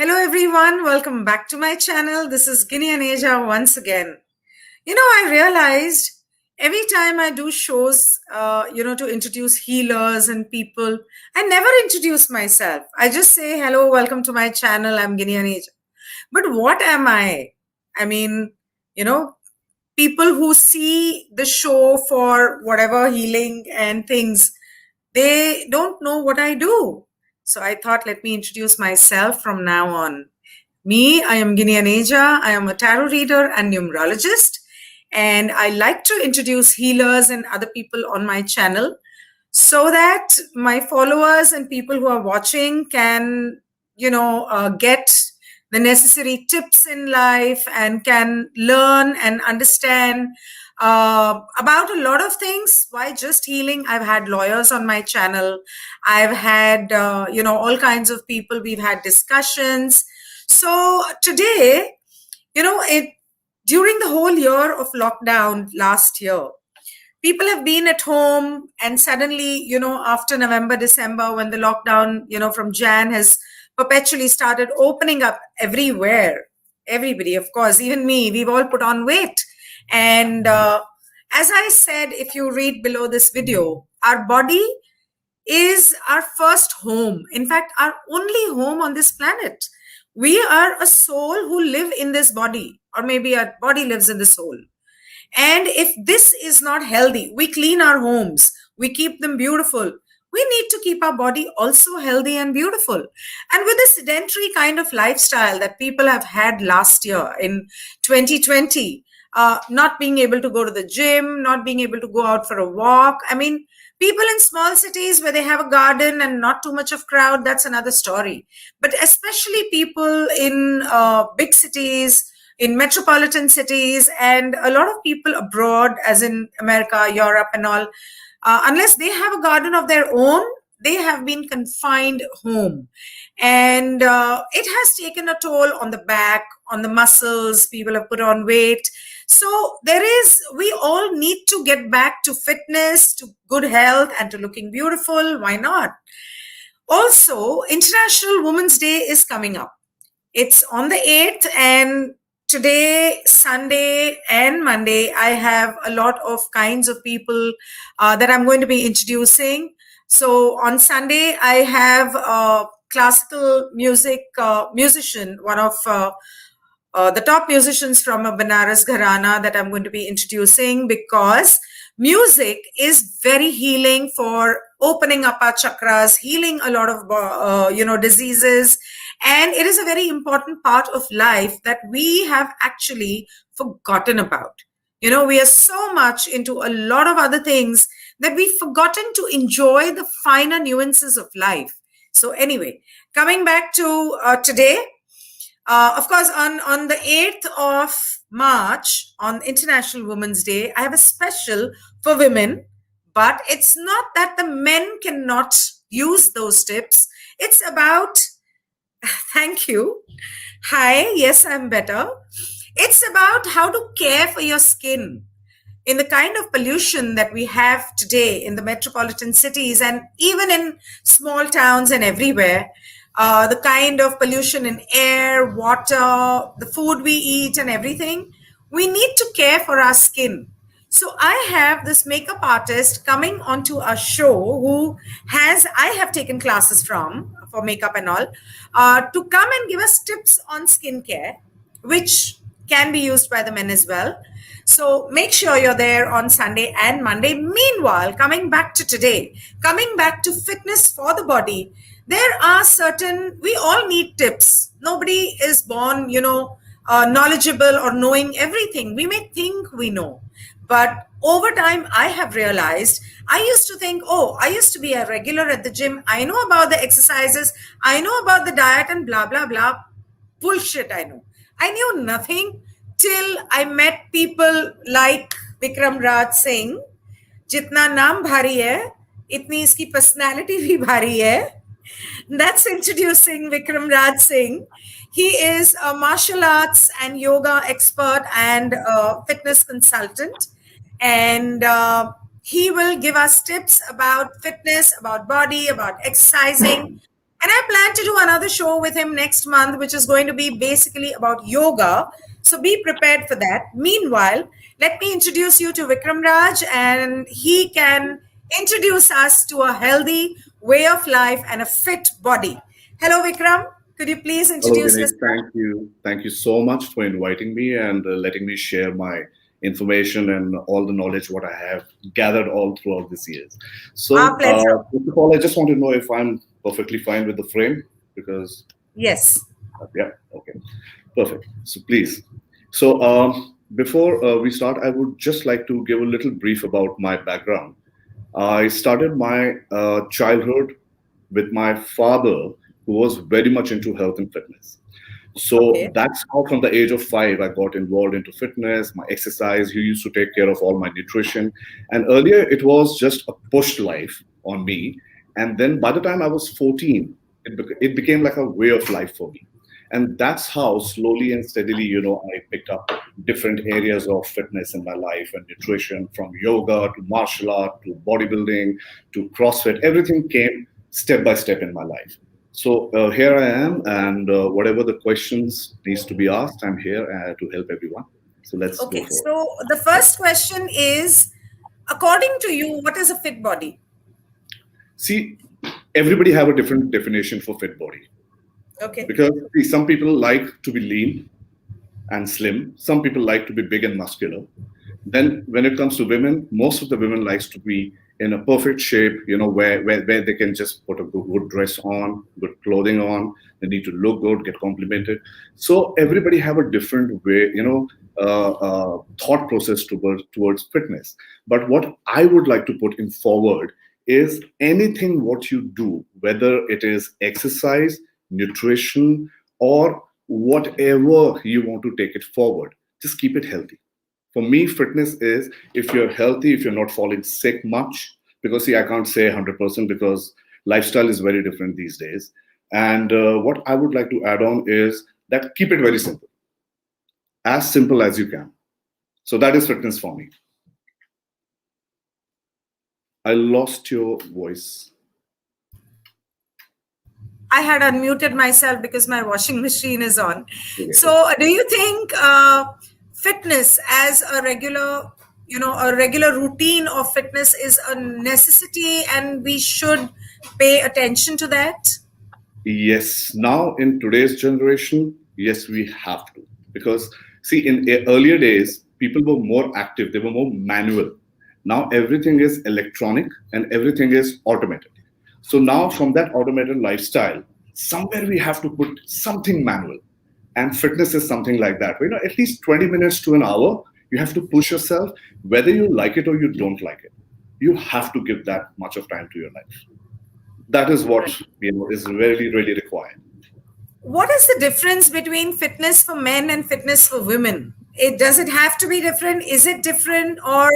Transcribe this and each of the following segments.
Hello everyone, welcome back to my channel. This is Ginni Aneja once again. I realized every time I do shows, to introduce healers and people, I never introduce myself. I just say, hello, welcome to my channel. I'm Ginni Aneja. But what am I? I mean, you know, people who see the show for whatever healing and things, they don't know what I do. So I thought, let me introduce myself from now on. Me, I am Ginni Aneja. I am a tarot reader and numerologist. And I like to introduce healers and other people on my channel so that my followers and people who are watching can, get the necessary tips in life and can learn and understand about a lot of things. Why just healing? I've had lawyers on my channel. I've had, all kinds of people. We've had discussions. So today, during the whole year of lockdown last year, people have been at home, and suddenly, after November, December, when the lockdown, from Jan has perpetually started opening up everywhere, everybody, of course, even me, we've all put on weight. And as I said, if you read below this video, our body is our first home. In fact, our only home on this planet. We are a soul who live in this body, or maybe our body lives in the soul. And if this is not healthy, we clean our homes, we keep them beautiful. We need to keep our body also healthy and beautiful. And with the sedentary kind of lifestyle that people have had last year in 2020, not being able to go to the gym, not being able to go out for a walk. I mean, people in small cities where they have a garden and not too much of crowd, that's another story. But especially people in big cities, in metropolitan cities, and a lot of people abroad, as in America, Europe, and all, unless they have a garden of their own, they have been confined home. And it has taken a toll on the back, on the muscles. People have put on weight. So we all need to get back to fitness, to good health, and to looking beautiful. Why not? Also, International Women's Day is coming up. It's on the 8th, and today, Sunday and Monday, I have a lot of kinds of people that I'm going to be introducing. So on Sunday, I have a classical music musician, one of the top musicians from a Banaras Gharana that I'm going to be introducing, because music is very healing for opening up our chakras, healing a lot of, diseases. And it is a very important part of life that we have actually forgotten about. We are so much into a lot of other things that we've forgotten to enjoy the finer nuances of life. So anyway, coming back to today, of course, on the 8th of March, on International Women's Day, I have a special for women, but it's not that the men cannot use those tips. It's about, thank you. Hi, yes, I'm better. It's about how to care for your skin in the kind of pollution that we have today in the metropolitan cities and even in small towns and everywhere. The kind of pollution in air, water, the food we eat and everything, we need to care for our skin. So I have this makeup artist coming onto our show who I have taken classes from for makeup and all, to come and give us tips on skincare, which can be used by the men as well. So make sure you're there on Sunday and Monday. Meanwhile, coming back to today, coming back to fitness for the body, there are we all need tips. Nobody is born, knowledgeable or knowing everything. We may think we know, but over time, I have realized, I used to think, oh, I used to be a regular at the gym. I know about the exercises. I know about the diet and blah, blah, blah. Bullshit, I know. I knew nothing till I met people like Vikram Raj Singh. जितना नाम भारी है, इतनी इसकी personality भी भारी है. That's introducing Vikram Raj Singh. He is a martial arts and yoga expert and a fitness consultant. And he will give us tips about fitness, about body, about exercising. And I plan to do another show with him next month, which is going to be basically about yoga. So be prepared for that. Meanwhile, let me introduce you to Vikram Raj, and he can introduce us to a healthy way of life and a fit body. Hello, Vikram. Could you please Hello, introduce Ginni. yourself? Thank you. Thank you so much for inviting me and letting me share my information and all the knowledge what I have gathered all throughout these years. Our So, pleasure. first of all, I just want to know if I'm perfectly fine with the frame because, Yes. yeah, okay, perfect. So, please. So, before we start, I would just like to give a little brief about my background. I started my childhood with my father, who was very much into health and fitness. So Okay. that's how, from the age of 5, I got involved into fitness, my exercise. He used to take care of all my nutrition. And earlier, it was just a pushed life on me. And then by the time I was 14, it became like a way of life for me. And that's how slowly and steadily, I picked up different areas of fitness in my life and nutrition, from yoga to martial art to bodybuilding to CrossFit. Everything came step by step in my life. So here I am, and whatever the questions needs to be asked, I'm here to help everyone. So let's go Okay. for it. So the first question is, according to you, what is a fit body? See, everybody have a different definition for fit body Okay. because see, some people like to be lean and slim. Some people like to be big and muscular. Then when it comes to women, most of the women likes to be in a perfect shape, where they can just put a good dress on, good clothing on. They need to look good, get complimented. So everybody have a different way, thought process towards fitness. But what I would like to put in forward is anything what you do, whether it is exercise, nutrition, or whatever you want to take it forward, just keep it healthy. For me, fitness is if you're healthy, if you're not falling sick much, because see, I can't say 100% because lifestyle is very different these days. And what I would like to add on is that keep it very simple as you can. So that is fitness for me. I lost your voice. I had unmuted myself because my washing machine is on. Okay, okay. So, do you think fitness as a regular, a regular routine of fitness is a necessity and we should pay attention to that? Yes, now in today's generation, yes, we have to. Because, see, in earlier days, people were more active, they were more manual. Now everything is electronic and everything is automated. So now, from that automated lifestyle, somewhere we have to put something manual. And fitness is something like that. At least 20 minutes to an hour, you have to push yourself, whether you like it or you don't like it. You have to give that much of time to your life. That is what Right. is really, really required. What is the difference between fitness for men and fitness for women? Does it have to be different? Is it different, or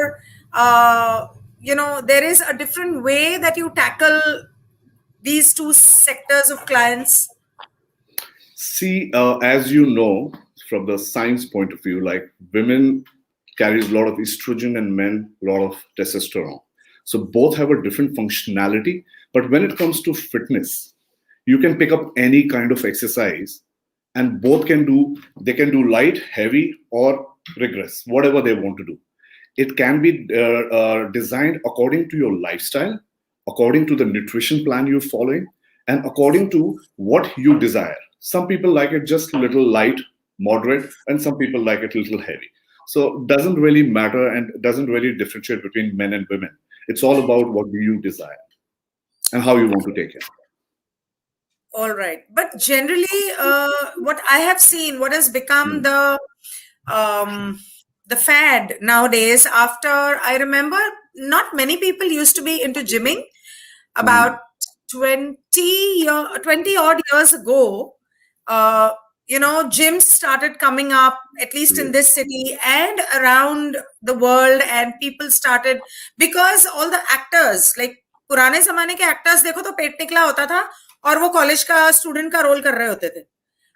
there is a different way that you tackle these two sectors of clients? See, as you know, from the science point of view, like women carries a lot of estrogen and men a lot of testosterone. So both have a different functionality. But when it comes to fitness, you can pick up any kind of exercise, and both they can do light, heavy, or rigorous, whatever they want to do. It can be designed according to your lifestyle, according to the nutrition plan you're following, and according to what you desire. Some people like it just a little light, moderate, and some people like it a little heavy. So it doesn't really matter and doesn't really differentiate between men and women. It's all about what do you desire and how you want to take it. All right. But generally, what I have seen, what has become Mm, um, the fad nowadays, after I remember, not many people used to be into gymming. mm, About 20 odd years ago, uh, gyms started coming up, at least in yes, this city and around the world, and people started, because all the actors, like पुराने जमाने के actors देखो तो पेट निकला होता था और वो कॉलेज का स्टूडेंट का रोल कर रहे होते थे.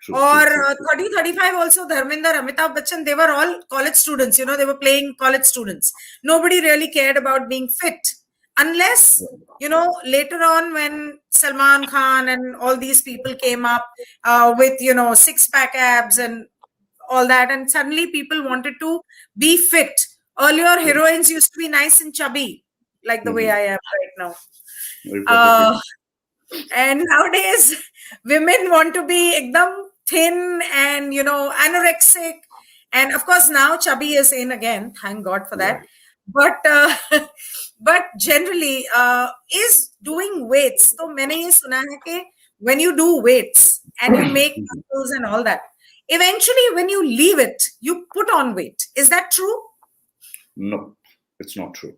true, true, Or true. 30-35 also, Dharminder, Amitabh Bachchan, they were all college students, they were playing college students. Nobody really cared about being fit. unless, later on when Salman Khan and all these people came up with, six pack abs and all that, and suddenly people wanted to be fit. Earlier, Right. heroines used to be nice and chubby, like the way Mhm. I am right now. Very perfectly. Uh, and nowadays, women want to be ekdam thin and, anorexic. And of course, now chubby is in again. Thank God for that. Right. But but generally, is doing weights. So many is suna hai कि when you do weights and you make Mhm. muscles and all that, eventually when you leave it, you put on weight. Is that true? No, it's not true.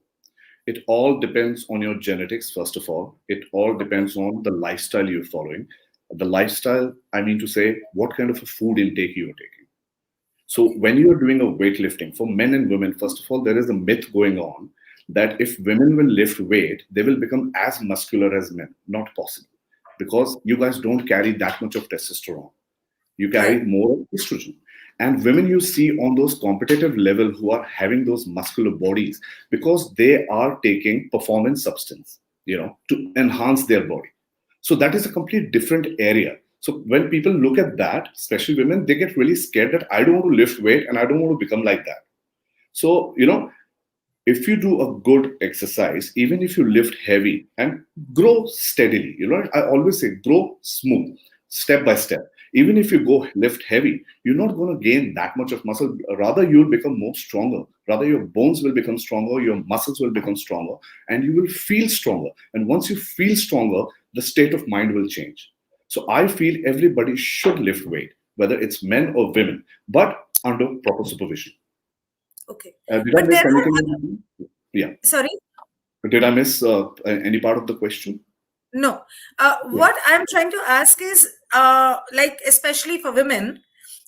It all depends on your genetics, first of all. It all Okay. depends on the lifestyle you're following. The lifestyle, I mean to say, what kind of a food intake you're taking. So Okay. when you're doing a weightlifting for men and women, first of all, there is a myth going on that if women will lift weight, they will become as muscular as men. Not possible, because you guys don't carry that much of testosterone. You carry Right. more estrogen. And women you see on those competitive level who are having those muscular bodies because they are taking performance substance, to enhance their body. So that is a complete different area. So when people look at that, especially women, they get really scared that I don't want to lift weight and I don't want to become like that. So, if you do a good exercise, even if you lift heavy and grow steadily, I always say grow smooth, step by step. Even if you go lift heavy, you're not going to gain that much of muscle. Rather, you'll become more stronger. Rather, your bones will become stronger, your muscles will become stronger, and you will feel stronger. And once you feel stronger, the state of mind will change. So I feel everybody should lift weight, whether it's men or women, but under proper supervision. Okay. Did I But there miss are anything? Yeah. sorry. Did I miss any part of the question? No. Yeah. What I'm trying to ask is, like, especially for women,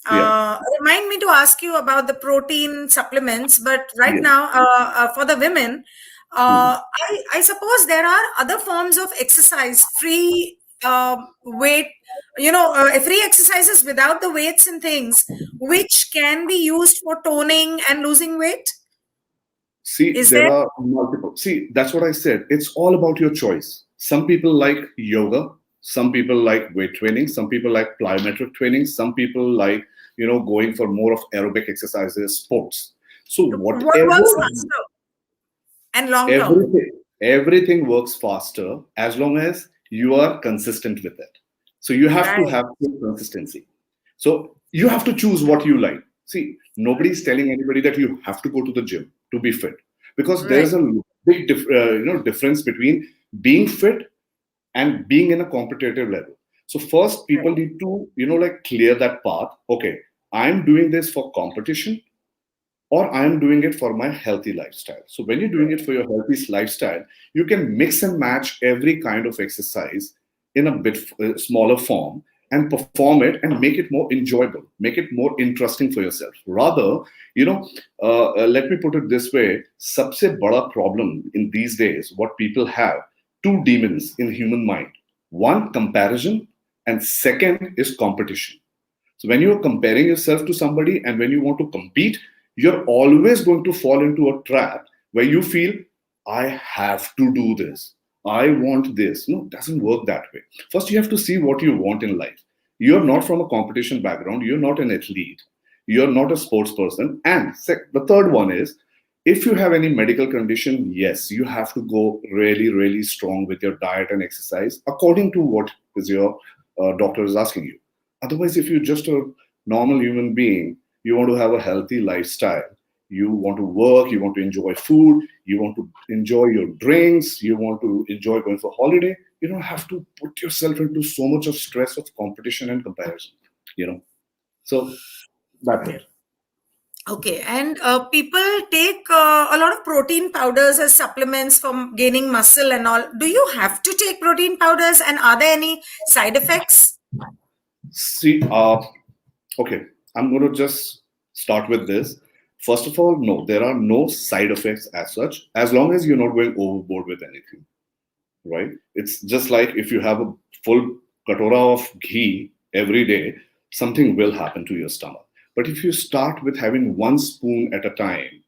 Yeah. remind me to ask you about the protein supplements. But right Yes. now, for the women, Hmm. I suppose there are other forms of exercise, free weight, free exercises without the weights and things, which can be used for toning and losing weight. See, Is there there? are multiple. See, that's what I said. It's all about your choice. Some people like yoga. Some people like weight training. Some people like plyometric training. Some people like, going for more of aerobic exercises, sports. So What whatever, works faster and long term? everything works faster as long as you are consistent with it. So you have to Right. have some consistency. So you have to choose what you like. See, nobody is telling anybody that you have to go to the gym to be fit, because there Right. is a big difference between being fit and being in a competitive level. So first, Right. people need to like clear that path. Okay, I'm doing this for competition, or I am doing it for my healthy lifestyle. So when you're doing Right. it for your healthy lifestyle, you can mix and match every kind of exercise in a bit smaller form and perform it and make it more enjoyable, make it more interesting for yourself. Rather, let me put it this way: सबसे बड़ा problem in these days, what people have, two demons in human mind. One, comparison, and second is competition. So when you're comparing yourself to somebody and when you want to compete, you're always going to fall into a trap where you feel, I have to do this. I want this. No, it doesn't work that way. First, you have to see what you want in life. You're not from a competition background. You're not an athlete. You're not a sports person. And the third one is, if you have any medical condition, yes, you have to go really, really strong with your diet and exercise according to what is your doctor is asking you. Otherwise, if you're just a normal human being, you want to have a healthy lifestyle. You want to work, you want to enjoy food, you want to enjoy your drinks, you want to enjoy going for holiday. You don't have to put yourself into so much of stress of competition and comparison, you know. So that's Okay. it. Okay. And people take a lot of protein powders as supplements for gaining muscle and all. Do you have to take protein powders, and are there any side effects? See, okay, I'm going to just start with this. First of all, no, there are no side effects as such, as long as you're not going overboard with anything, right? It's just like if you have a full katora of ghee every day, something will happen to your stomach. But if you start with having one spoon at a time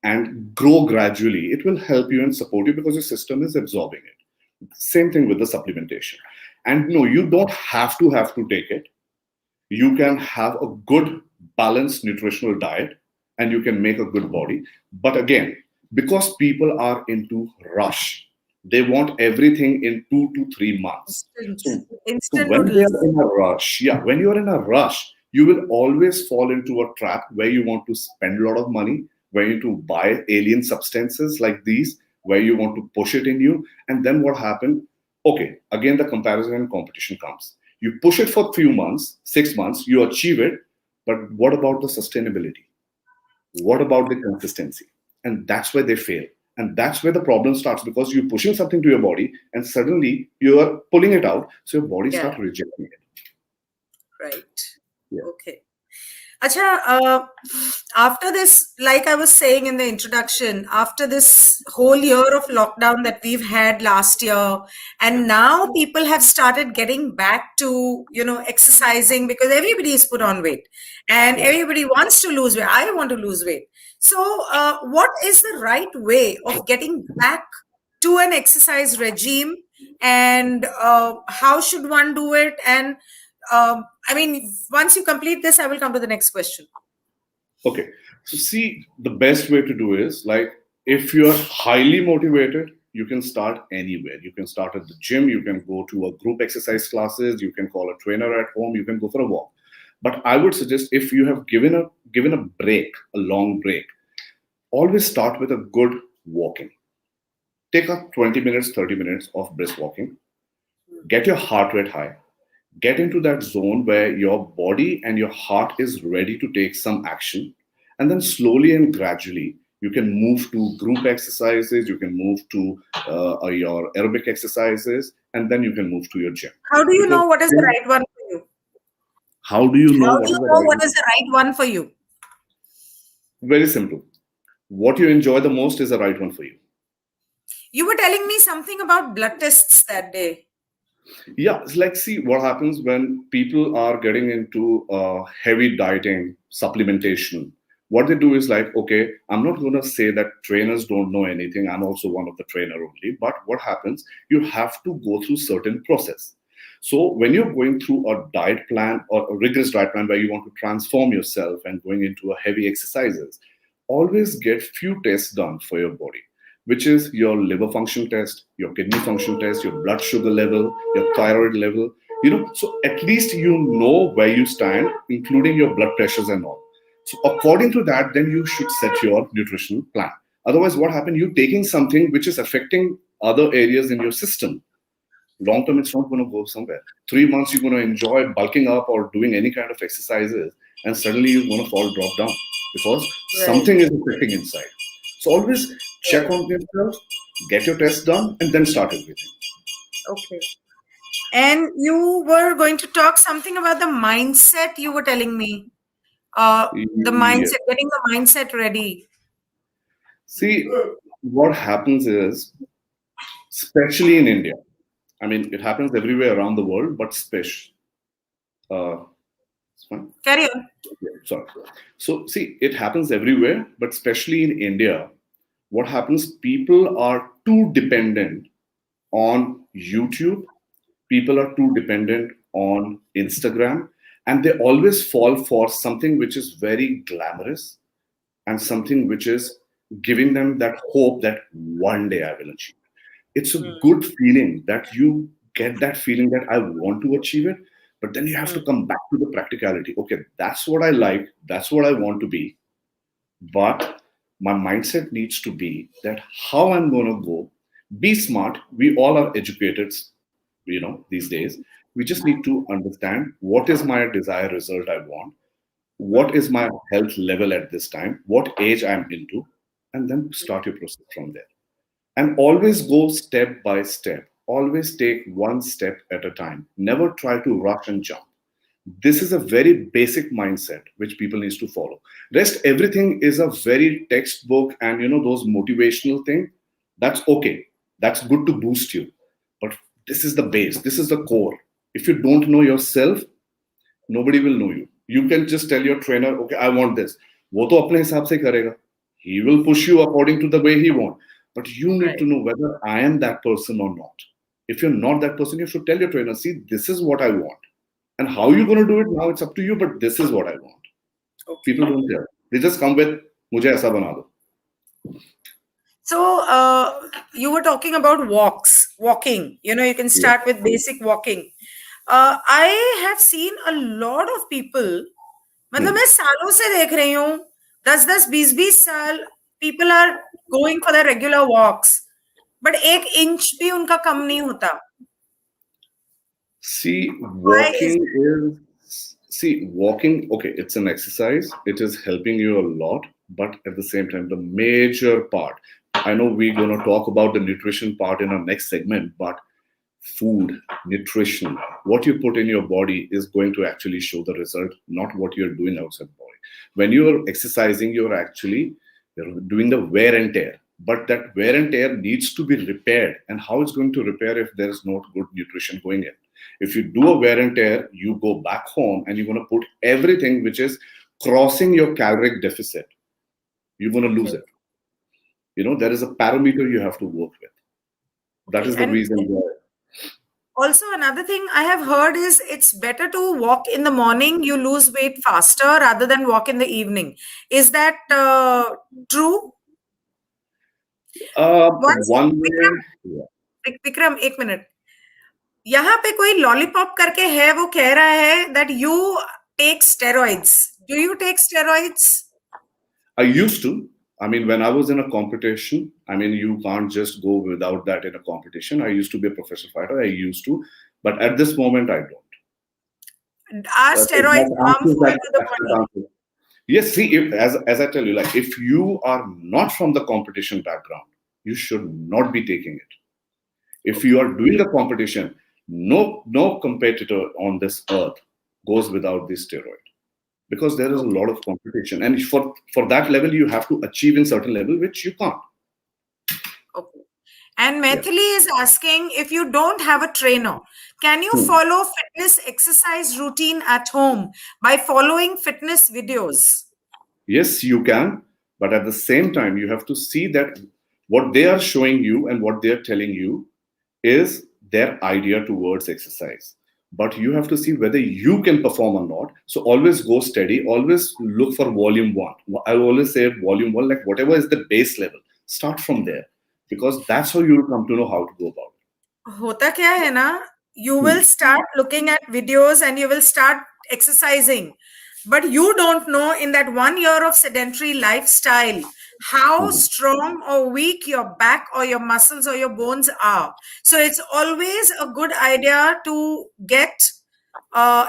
and grow gradually, it will help you and support you because your system is absorbing it. Same thing with the supplementation. And no, you don't have to take it. You can have a good balanced nutritional diet and you can make a good body. But again, because people are into rush, they want everything in 2 to 3 months. Instant, So instant when they noodles. are in a rush, yeah, when you're in a rush, you will always fall into a trap where you want to spend a lot of money, where you need to buy alien substances like these, where you want to push it in you. And then what happened? Okay, again, the comparison and competition comes. You push it for a few months, 6 months, you achieve it. But what about the sustainability? What about the consistency? And that's where they fail. And that's where the problem starts because you're pushing something to your body and suddenly you are pulling it out. So your body Yeah, starts rejecting it. right. Yeah. Okay. Acha, after this, like I was saying in the introduction, after this whole year of lockdown that we've had last year, and now people have started getting back to, exercising because everybody is put on weight and Right. everybody wants to lose weight. I want to lose weight. So, what is the right way of getting back to an exercise regime, and how should one do it? And I mean, once you complete this, I will come to the next question. Okay. So see, the best way to do is like if you are highly motivated, you can start anywhere. You can start at the gym, you can go to a group exercise classes, you can call a trainer at home, you can go for a walk. But I would suggest if you have given a break, a long break, always start with a good walking. Take up 20 minutes, 30 minutes of brisk walking. Get your heart rate high. Get into that zone where your body and your heart is ready to take some action. And then slowly and gradually, you can move to group exercises, you can move to your aerobic exercises, and then you can move to your gym. How do you Because know what is the right one for you? how do you know How what do is you the know right what one? is the right one for you? Very simple. What you enjoy the most is the right one for you. You were telling me something about blood tests that day. Yeah, it's like see what happens when people are getting into heavy dieting, supplementation. What they do is like, okay, I'm not going to say that trainers don't know anything. I'm also one of the trainer only. But what happens? You have to go through certain process. So when you're going through a diet plan or a rigorous diet plan where you want to transform yourself and going into a heavy exercises, always get few tests done for your body, which is your liver function test, your kidney function test, your blood sugar level, your thyroid level. So at least you know where you stand, including your blood pressures and all. So according to that, then you should set your nutritional plan. Otherwise, what happens? You're taking something which is affecting other areas in your system. Long term, it's not going to go somewhere. 3 months, you're going to enjoy bulking up or doing any kind of exercises, and suddenly you're going to fall drop down because Right. something is affecting inside. So always check Right. on yourself, get your test done, and then start everything. Okay. And you were going to talk something about the mindset, you were telling me. The Yeah. mindset, getting the mindset ready. See, what happens is, especially in India, I mean, it happens everywhere around the world, but uh, it's fine. Carry on. Yeah, sorry. So, see, it happens everywhere, but especially in India, what happens? People are too dependent on YouTube, people are too dependent on Instagram, and they always fall for something which is very glamorous and something which is giving them that hope that one day I will achieve. It's a Mm, good feeling that you get that feeling that I want to achieve it, but then you have to mm, come back to the practicality. Okay, that's what I like, that's what I want to be, but my mindset needs to be that how I'm going to go, be smart. We all are educated, these days. We just need to understand what is my desired result I want, what mm. is my health level at this time, what age I'm into, and then start your process from there. And always go step by step. Always take one step at a time. Never try to rush and jump. This is a very basic mindset which people needs to follow. Rest everything is a very textbook and those motivational thing. That's okay. That's good to boost you. But this is the base. This is the core. If you don't know yourself, nobody will know you. You can just tell your trainer, okay, I want this. वो तो अपने हिसाब से करेगा. He will push you according to the way he wants. But you need to Right. know whether I am that person or not. If you're not that person, you should tell your trainer, see, this is what I want. And how you're going to do it now, it's up to you, but this is what I want. People Okay. don't care. They just come with, mujhe aisa bana do. So, you were talking about walking. You can Yeah. start with basic walking. I have seen a lot of people. मतलब Hmm. मैं सालों से देख रही हूँ 10-10 20-20 साल people are going for their regular walks, but 1 inch भी उनका कम नहीं होता. See, Why is walking, okay, it's an exercise. It is helping you a lot, but at the same time, the major part, I know we're going to talk about the nutrition part in our next segment, but food, nutrition, what you put in your body is going to actually show the result, not what you're doing outside the body. When you're exercising, you're doing the wear and tear. But that wear and tear needs to be repaired. And how it's going to repair if there is not good nutrition going in? If you do a wear and tear, you go back home and you're going to put everything which is crossing your caloric deficit. You're going to lose okay? it. There is a parameter you have to work with. That Okay, is the and reason why. also another thing I have heard is it's better to walk in the morning. You lose weight faster rather than walk in the evening. Is that true? Once One Vikram, way, yeah. Vikram, 1 minute. यहाँ पे कोई lollipop करके है, वो कह रहा है that you take steroids. Do you take steroids? I used to. I mean, when I was in a competition, I mean, you can't just go without that in a competition. I used to be a professional fighter. I used to, but at this moment, I don't. Are If steroids that answers harmful that, to the that body? answer. Yes, see, as I tell you, like if you are not from the competition background, you should not be taking it. If you Okay. are doing the competition, no competitor on this earth goes without this steroid because there is a Okay. lot of competition, and for that level, you have to achieve in certain level which you can't. Okay. And Yeah. Maithili is asking, if you don't have a trainer, can you Hmm. follow fitness exercise routine at home by following fitness videos? Yes, you can, but at the same time, you have to see that what they are showing you and what they are telling you is their idea towards exercise. But you have to see whether you can perform or not. So always go steady, always look for volume one. I always say volume one, like whatever is the base level, start from there because that's how you'll come to know how to go about होता क्या है ना, you it. will start looking at videos and you will start exercising, but you don't know in that 1 year of sedentary lifestyle how Hmm. strong or weak your back or your muscles or your bones are. So it's always a good idea to get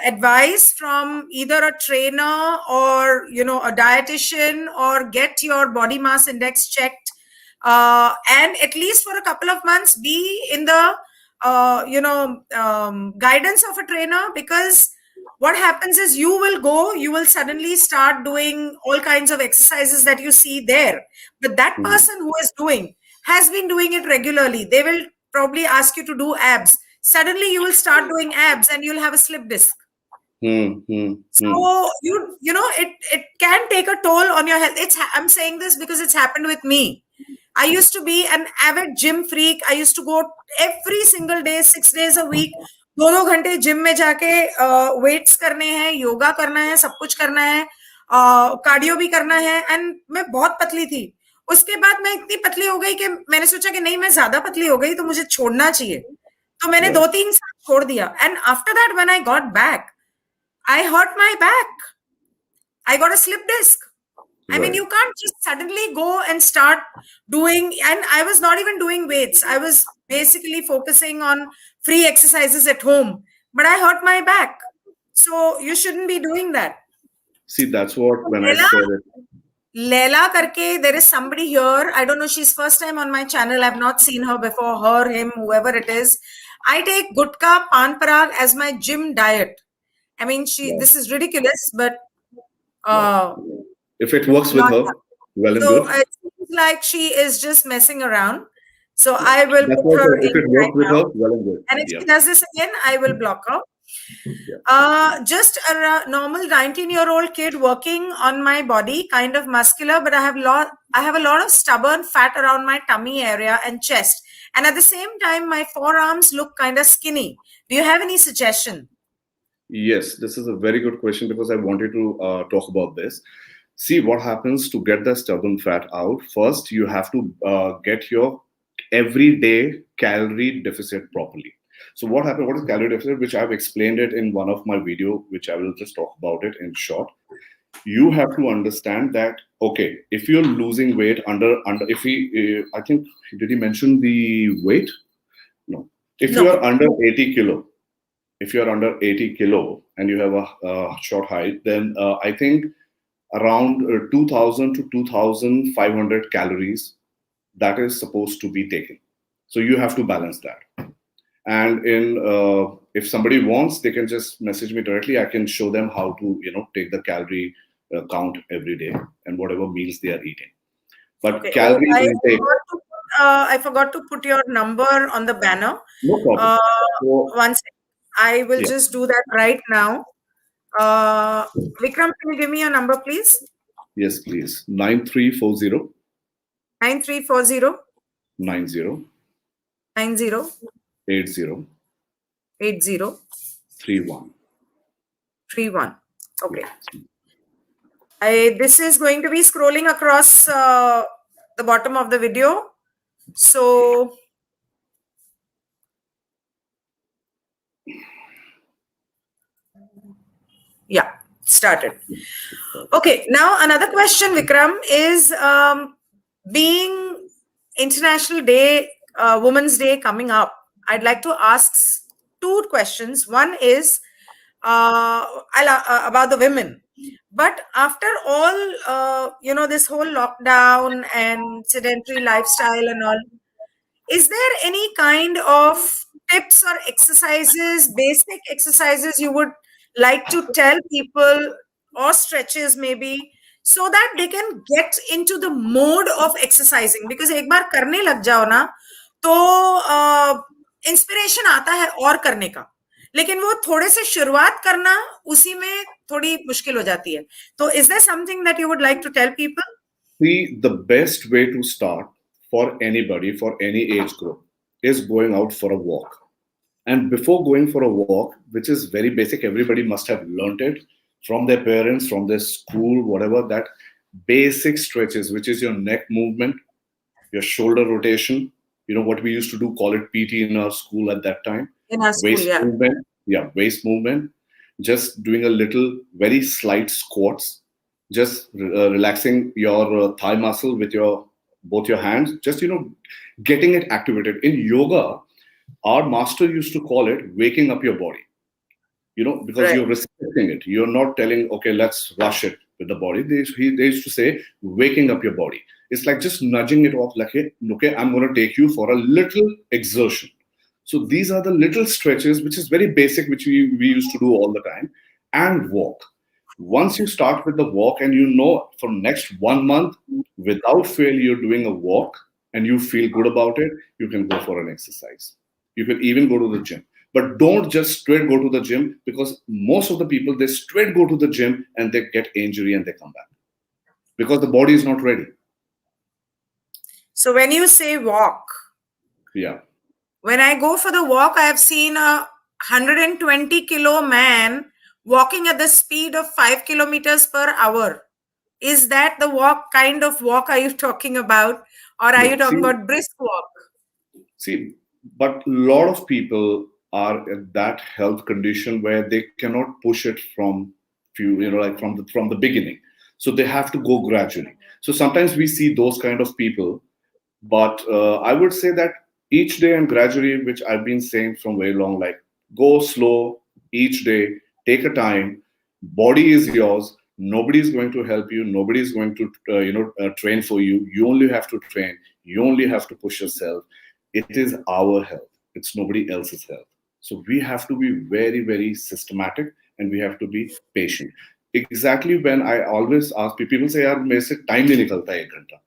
advice from either a trainer or a dietitian, or get your body mass index checked, and at least for a couple of months be in the guidance of a trainer, because what happens is you will suddenly start doing all kinds of exercises that you see there, but that Hmm. person who is doing has been doing it regularly. They will probably ask you to do abs. Suddenly you will start doing abs and you'll have a slip disc. Hmm. Hmm. Hmm. So it can take a toll on your health. I'm saying this because it's happened with me. I used to be an avid gym freak. I used to go every single day, 6 days a week. 2-2 घंटे gym में जाके weights करने हैं, योगा करना है, सब कुछ करना है, कार्डियो भी करना है. एंड मैं बहुत पतली थी. उसके बाद मैं इतनी पतली हो गई कि मैंने सोचा कि नहीं, मैं ज्यादा पतली हो गई तो मुझे छोड़ना चाहिए. तो मैंने Right. 2-3 साल छोड़ दिया. And after that when I got back, I hurt my back. I got a slip disc. I mean, Right. you can't just suddenly go and start doing, and I was not even doing weights. I was basically focusing on free exercises at home, but I hurt my back. So you shouldn't be doing that. See, that's what when I Leila, said it. Leila karke, there is somebody here. I don't know. She's first time on my channel. I've not seen her before. Her, him, whoever it is. I take gutka, pan parag as my gym diet. I mean, Wow. this is ridiculous, but Wow. uh, If it works with not her, that. well and So good. it seems like she is just messing around. So Yeah. I will That's put what I her said. If in it right works with now. her, well and good. And if Yeah. she does this again, I will block her. Yeah. Just a normal 19-year-old kid working on my body, kind of muscular, but I have a lot of stubborn fat around my tummy area and chest. And at the same time, my forearms look kind of skinny. Do you have any suggestion? Yes, this is a very good question because I wanted to talk about this. See what happens to get the stubborn fat out. First, you have to get your everyday calorie deficit properly. So what happened? What is calorie deficit? Which I've explained it in one of my video, which I will just talk about it in short. You have to understand that okay, if you're losing weight under if he I think did he mention the weight? No. If you No. are under 80 kilo, if you're under 80 kilo and you have a short height, then I think around 2000 to 2500 calories that is supposed to be taken. So you have to balance that. And in if somebody wants, they can just message me directly. I can show them how to take the calorie count every day and whatever meals they are eating. But Okay. Oh, calorie intake, I forgot to put your number on the banner. no problem. Uh, So One second. I will yeah, just do that right now. Vikram, can you give me your number, please? yes, please. 9340 9340 90 90 80 80 31. 31. Yeah. Okay. This is going to be scrolling across the bottom of the video. So, yeah, started. Okay, now another question, Vikram, is being International Day, Women's Day coming up. I'd like to ask two questions. One is about the women. But after all, this whole lockdown and sedentary lifestyle and all, is there any kind of tips or exercises, basic exercises you would like to tell people, or stretches maybe, so that they can get into the mode of exercising? Because एक बार करने लग जाओ ना, तो inspiration आता है और करने का, लेकिन वो थोड़े से शुरुआत करना उसी में थोड़ी मुश्किल हो जाती है. तो is there something that you would like to tell people? See, the best way to start for anybody, for any age group, is going out for a walk. And before going for a walk, which is very basic, everybody must have learned it from their parents, from their school, whatever, that basic stretches, which is your neck movement, your shoulder rotation, what we used to do, call it PT in our school at that time, In our school, waist yeah. movement, yeah, waist movement, just doing a little, very slight squats, just relaxing your thigh muscle with your both your hands, just getting it activated. In yoga, our master used to call it waking up your body, because Right. you're respecting it. You're not telling, okay, let's rush it with the body. They used to say waking up your body. It's like just nudging it off, like, hey, okay, I'm going to take you for a little exertion. So these are the little stretches, which is very basic, which we used to do all the time. And walk. Once you start with the walk, and from next 1 month, without fail, you're doing a walk and you feel good about it, you can go for an exercise. You can even go to the gym. But don't just straight go to the gym, because most of the people, they straight go to the gym and they get injury and they come back because the body is not ready. So when you say walk, Yeah. when I go for the walk, I have seen a 120 kilo man walking at the speed of 5 kilometers per hour. Is that the kind of walk are you talking about? Or are you No. talking about brisk walk? See, but a lot of people are in that health condition where they cannot push it from like from the beginning. So they have to go gradually. So sometimes we see those kind of people, but I would say that each day and gradually, which I've been saying from very long, like go slow each day, take a time. Body is yours. Nobody is going to help you. Nobody is going to train for you. You only have to train. You only have to push yourself. It is our health. It's nobody else's health. So we have to be very, very systematic, and we have to be patient. Exactly, when I always ask people say, यार मेरे से time नहीं निकलता 1 घंटा.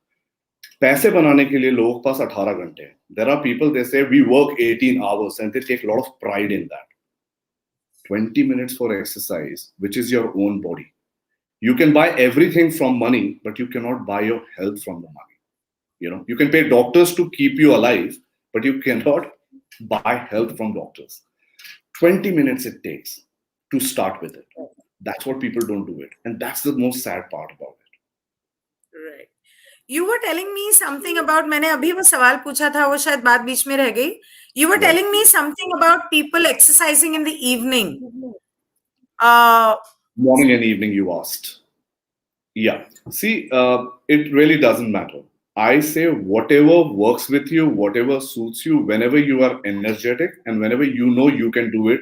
पैसे बनाने के लिए लोगों के पास 18 घंटे हैं. There are people, they say we work 18 hours and they take a lot of pride in that. 20 minutes for exercise, which is your own body. You can buy everything from money, but you cannot buy your health from the money. You can pay doctors to keep you alive, but you cannot buy health from doctors. 20 minutes it takes to start with it. That's what people don't do it. And that's the most sad part about it. Right. You were telling me something about, मैंने अभी वो सवाल पूछा था, वो शायद बात बीच में रह गई. You were Right. telling me something about people exercising in the evening. Uh, Morning and evening, you asked. Yeah. See, it really doesn't matter. I say whatever works with you, whatever suits you, whenever you are energetic and whenever you know you can do it,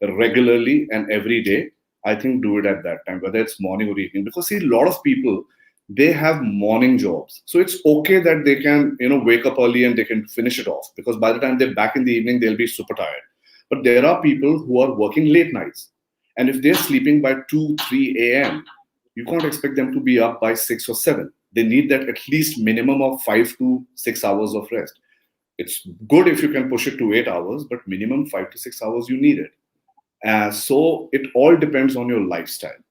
regularly and every day, I think do it at that time, whether it's morning or evening. Because see, a lot of people, they have morning jobs. So it's okay that they can, wake up early and they can finish it off. Because by the time they're back in the evening, they'll be super tired. But there are people who are working late nights. And if they're sleeping by 2, 3 a.m., you can't expect them to be up by 6 or 7. They need that at least minimum of 5 to 6 hours of rest. It's good if you can push it to 8 hours, but minimum 5 to 6 hours you need it. So it all depends on your lifestyle.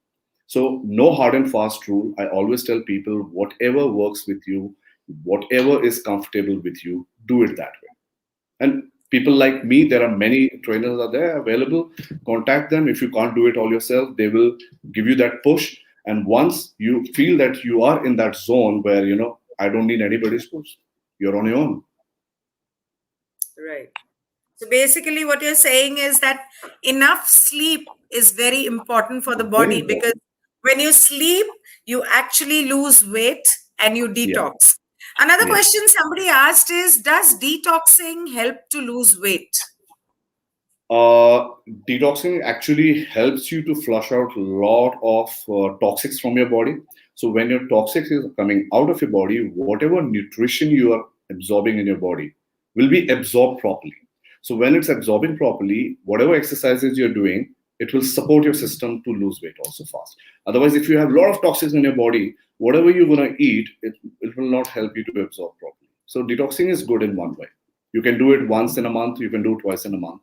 So no hard and fast rule. I always tell people whatever works with you, whatever is comfortable with you, do it that way. And people like me, there are many trainers are there available. Contact them. If you can't do it all yourself, they will give you that push. And once you feel that you are in that zone where, I don't need anybody's push, you're on your own. right. So basically, what you're saying is that enough sleep is very important for the Very body, because important. when you sleep, you actually lose weight and you Yeah. detox. Another Yes. question somebody asked is, does detoxing help to lose weight? uh, Detoxing actually helps you to flush out a lot of toxics from your body. So when your toxics is coming out of your body, whatever nutrition you are absorbing in your body will be absorbed properly. So when it's absorbing properly, whatever exercises you're doing, it will support your system to lose weight also fast. Otherwise, if you have a lot of toxins in your body, whatever you're going to eat, it will not help you to absorb properly. So detoxing is good in one way. You can do it once in a month, you can do it twice in a month,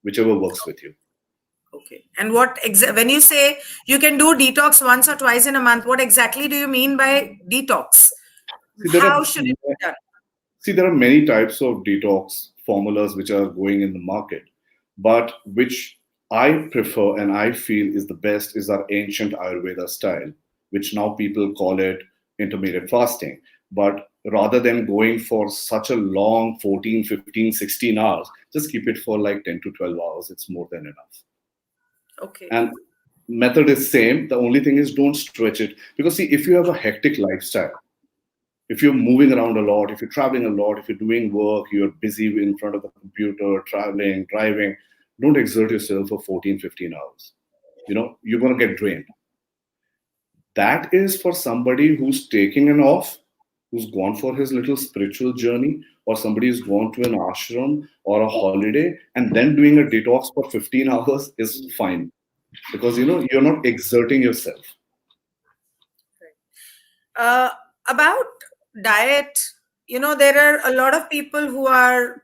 whichever works with you. Okay. And when you say you can do detox once or twice in a month, what exactly do you mean by detox? See, there How are should it be done? there are many types of detox formulas which are going in the market, but which I prefer and I feel is the best is our ancient Ayurveda style, which now people call it intermittent fasting. But rather than going for such a long 14, 15, 16 hours, just keep it for like 10 to 12 hours. It's more than enough. Okay. And method is same. The only thing is don't stretch it. Because see, if you have a hectic lifestyle, if you're moving around a lot, if you're traveling a lot, if you're doing work, you're busy in front of the computer, traveling, driving, don't exert yourself for 14, 15 hours. You're going to get drained. That is for somebody who's taking an off, who's gone for his little spiritual journey, or somebody who's gone to an ashram or a holiday, and then doing a detox for 15 hours is fine. Because, you're not exerting yourself. Uh, about diet, there are a lot of people who are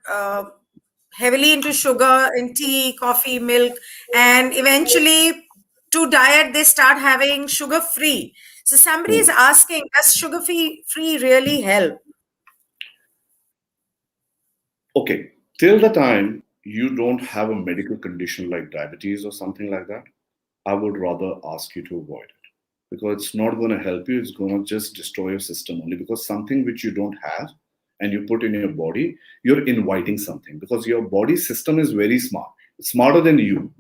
heavily into sugar in tea, coffee, milk, and eventually to diet they start having sugar free. So somebody is Hmm. asking, does sugar free really help? Okay, till the time you don't have a medical condition like diabetes or something like that, I would rather ask you to avoid it, because it's not going to help you. It's going to just destroy your system only, because something which you don't have and you put in your body, you're inviting something, because your body system is very smart. It's smarter than you.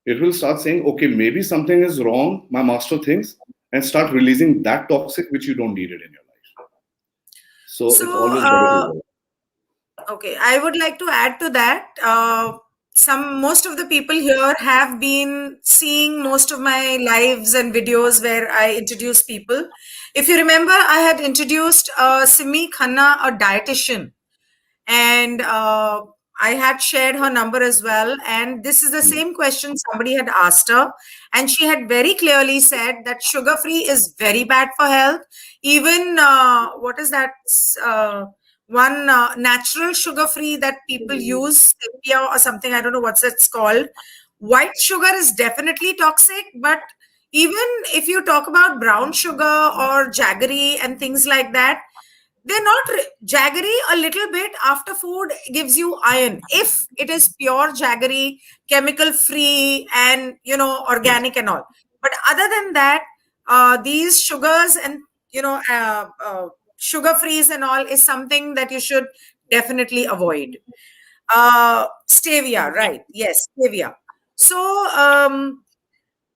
It will start saying, okay, maybe something is wrong, my master thinks, and start releasing that toxic which you don't need it in your life. So it's So, always better to avoid. okay, I would like to add to that. Most of the people here have been seeing most of my lives and videos where I introduce people. If you remember, I had introduced Simi Khanna, a dietitian, and I had shared her number as well. And this is the Hmm. same question somebody had asked her, and she had very clearly said that sugar free is very bad for health. Even what is that? one natural sugar free that people use, stevia or something. I don't know what's it's called. White sugar is definitely toxic, but even if you talk about brown sugar or jaggery and things like that, they're not jaggery. A little bit after food gives you iron if it is pure jaggery, chemical free, and organic and all. But other than that, these sugars and sugar frees and all is something that you should definitely avoid. Stevia, right? Yes, stevia. So,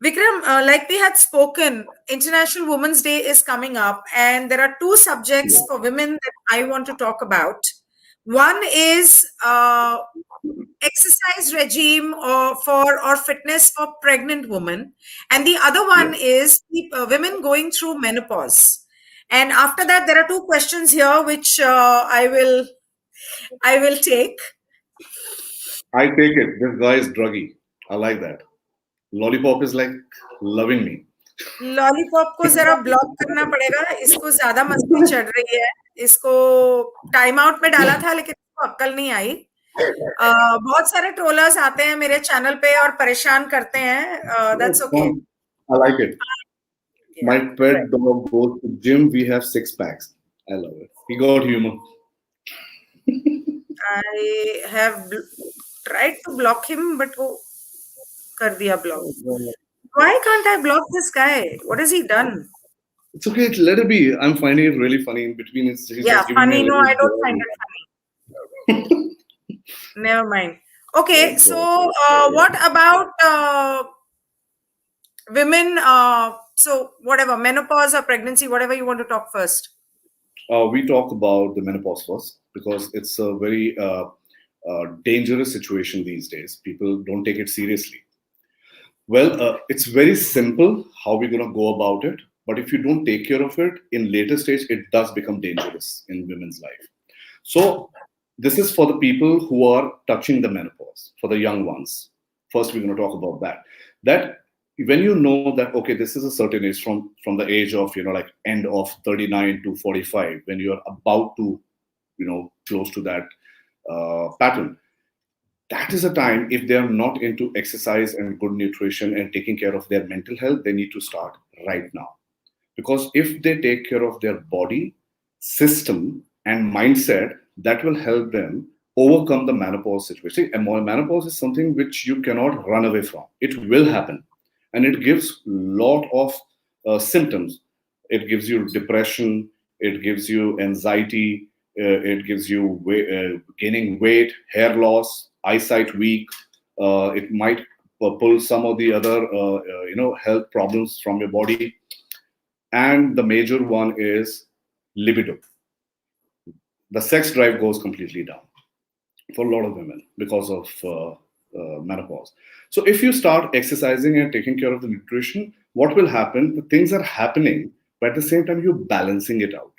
Vikram, like we had spoken, International Women's Day is coming up, and there are two subjects for women that I want to talk about. One is exercise regime or fitness for pregnant women, and the other one Yeah. is women going through menopause. And after that, there are two questions here which I will take. I take it. This guy is druggy. I like that. Lollipop is like loving me. Lollipop को जरा block करना पड़ेगा, इसको ज्यादा मस्ती चढ़ रही है। इसको टाइम आउट में डाला था लेकिन इसको अक्ल नहीं आई। बहुत सारे ट्रोलर्स आते हैं मेरे चैनल पे और परेशान करते हैं। That's It's okay. fun. I like it. या My right. pet dog goes to gym. We have six packs. I love it. He got humor. I have tried to block him but वो कर दिया block. Why can't I block this guy? What has he done? It's okay. Let it be. I'm finding it really funny. In between, he's या just giving me a funny? No, little I don't find joy. It funny. Never mind. Okay, That's so all. what about women? So whatever, menopause or pregnancy, whatever you want to talk first. We talk about the menopause first because it's a very dangerous situation these days. People don't take it seriously. Well, it's very simple how we're going to go about it. But if you don't take care of it, in later stage, it does become dangerous in women's life. So this is for the people who are touching the menopause, for the young ones. First, we're going to talk about that. That when you know that okay, this is a certain age from the age of like end of 39 to 45, when you are about to close to that pattern, that is a time if they are not into exercise and good nutrition and taking care of their mental health, they need to start right now. Because if they take care of their body, system, and mindset, that will help them overcome the menopause situation. See, and menopause is something which you cannot run away from. It will happen, and it gives lot of symptoms. It gives you depression. It gives you anxiety. It gives you gaining weight, hair loss, eyesight weak. It might pull some of the other health problems from your body, and the major one is libido. The sex drive goes completely down for a lot of women because of menopause. So if you start exercising and taking care of the nutrition, what will happen? The things are happening, but at the same time you're balancing it out.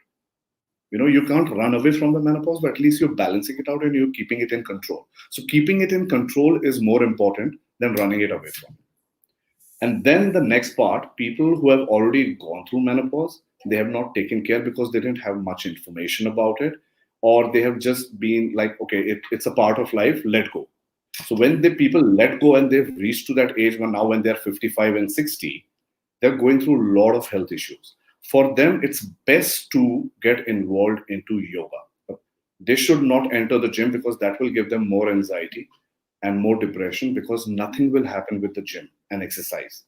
You can't run away from the menopause, but at least you're balancing it out and you're keeping it in control. So keeping it in control is more important than running it away from. And then the next part, people who have already gone through menopause, they have not taken care because they didn't have much information about it, or they have just been like, okay, it's a part of life, let go. So when the people let go and they've reached to that age when now when they're 55 and 60, they're going through a lot of health issues. For them, it's best to get involved into yoga. They should not enter the gym because that will give them more anxiety and more depression, because nothing will happen with the gym and exercise.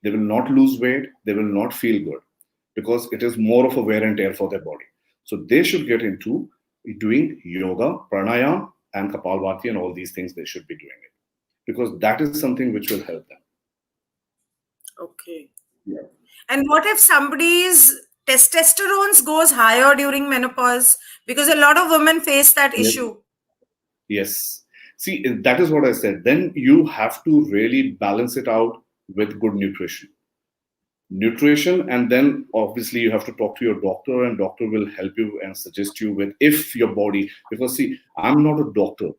They will not lose weight, they will not feel good because it is more of a wear and tear for their body. So they should get into doing yoga, pranayam, and kapalbhati, and all these things they should be doing it, because that is something which will help them. Okay. Yeah. And what if somebody's testosterone goes higher during menopause? Because a lot of women face that Yes. issue. Yes. See, that is what I said. Then you have to really balance it out with good nutrition, and then obviously you have to talk to your doctor, and doctor will help you and suggest you with if your body, because see, I'm not a doctor,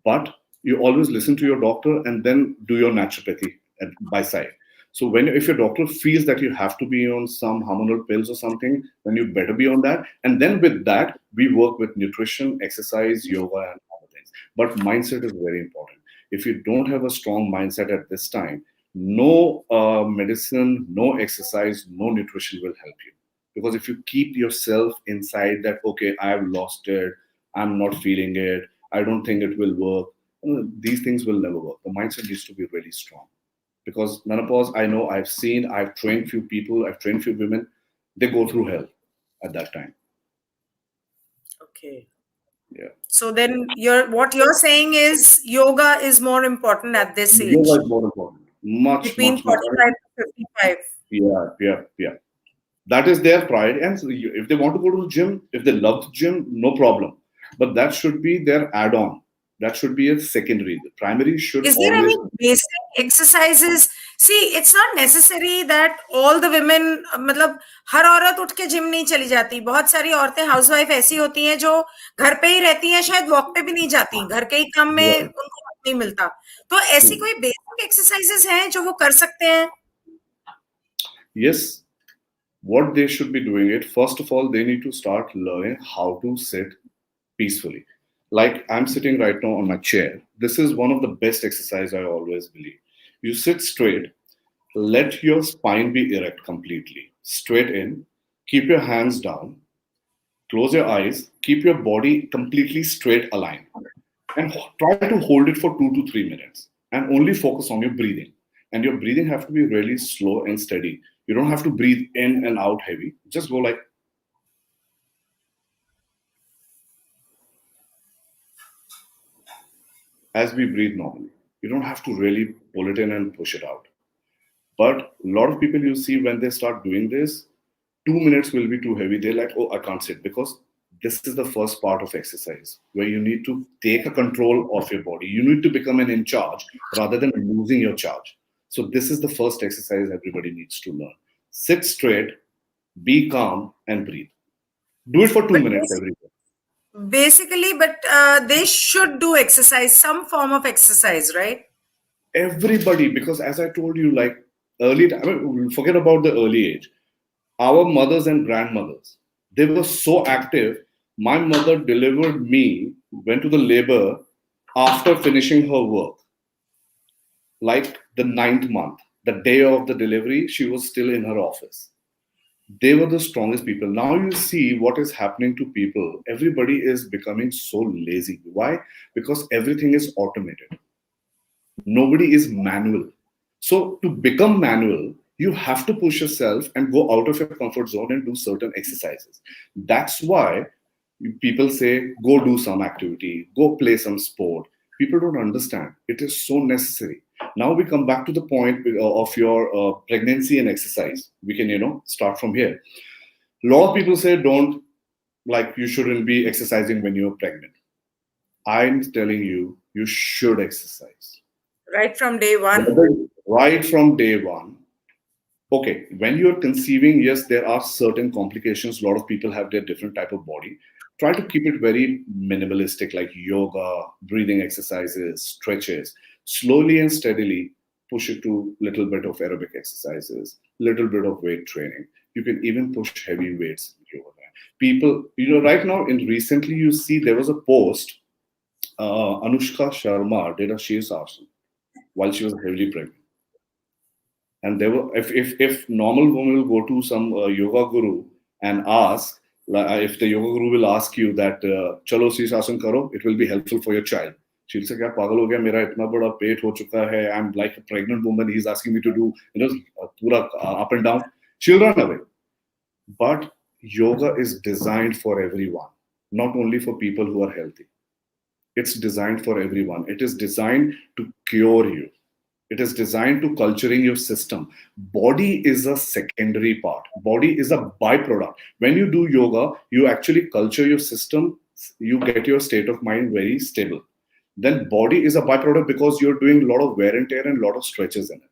but you always listen to your doctor and then do your naturopathy by side. So when if your doctor feels that you have to be on some hormonal pills or something, then you better be on that. And then with that, we work with nutrition, exercise, yoga, and other things. But mindset is very important. If you don't have a strong mindset at this time, no medicine, no exercise, no nutrition will help you. Because if you keep yourself inside that, okay, I have lost it, I'm not feeling it, I don't think it will work, these things will never work. The mindset needs to be really strong. Because menopause, I know, I've trained few people, I've trained few women, they go through hell at that time. Okay. Yeah. So then what you're saying is yoga is more important at this Yoga age, is more important. Much, between much more. 45 to 55. Yeah, yeah, yeah. That is their pride. And so if they want to go to the gym, if they love the gym, no problem. But that should be their add on. That should be a secondary. The primary should Is there always. any basic exercises? See, it's not necessary that all the women, मतलब हर औरत उठ के gym नहीं चली जाती. बहुत सारी औरतें हाउसवाइफ ऐसी होती हैं जो घर पे ही रहती हैं, शायद वॉक पे भी नहीं जाती, घर के ही काम में Right. उनको वक्त नहीं मिलता. तो ऐसी Hmm. कोई बेसिक एक्सरसाइजेस हैं जो वो कर सकते हैं? Yes, what they should be doing it, first of all, they need to start learning how to sit peacefully. Like I'm sitting right now on my chair. This is one of the best exercise I always believe. You sit straight, let your spine be erect completely, straight in, keep your hands down, close your eyes, keep your body completely straight aligned, and try to hold it for 2 to 3 minutes and only focus on your breathing. And your breathing have to be really slow and steady. You don't have to breathe in and out heavy. Just go like as we breathe normally. You don't have to really pull it in and push it out. But a lot of people you see when they start doing this, 2 minutes will be too heavy. They're like, oh, I can't sit because this is the first part of exercise where you need to take a control of your body. You need to become an in charge rather than losing your charge. So this is the first exercise everybody needs to learn. Sit straight, be calm, and breathe. Do it for two But minutes every day. basically, but they should do exercise, some form of exercise, right? Everybody, because as I told you, like early, I mean, forget about the early age. Our mothers and grandmothers, they were so active. My mother delivered me, went to the labor after finishing her work, like the ninth month. The day of the delivery, she was still in her office. They were the strongest people. Now you see what is happening to people. Everybody is becoming so lazy. Why? Because everything is automated. Nobody is manual. So to become manual, you have to push yourself and go out of your comfort zone and do certain exercises. That's why people say, go do some activity, go play some sport. People don't understand. It is so necessary. Now we come back to the point of your pregnancy and exercise. We can, start from here. A lot of people say, don't, like, you shouldn't be exercising when you're pregnant. I'm telling you, you should exercise. Right from day one. Right from day one. Okay, when you're conceiving, yes, there are certain complications. A lot of people have their different type of body. Try to keep it very minimalistic, like yoga, breathing exercises, stretches. Slowly and steadily push it to little bit of aerobic exercises, little bit of weight training. You can even push heavy weights over there. People, right now, in recently, you see there was a post. Anushka Sharma did a Shirsasana while she was heavily pregnant. And there were, if normal woman will go to some yoga guru and ask, if the yoga guru will ask you that, chalo Shirsasana karo, it will be helpful for your child. She'll say, kya pagal ho gaya, mera itna bada pet ho chuka hai, I'm like a pregnant woman, he's asking me to do, pura up and down. She'll run away. But yoga is designed for everyone, not only for people who are healthy. It's designed for everyone. It is designed to cure you. It is designed to culturing your system. Body is a secondary part. Body is a byproduct. When you do yoga, you actually culture your system. You get your state of mind very stable. Then body is a byproduct because you're doing a lot of wear and tear and a lot of stretches in it.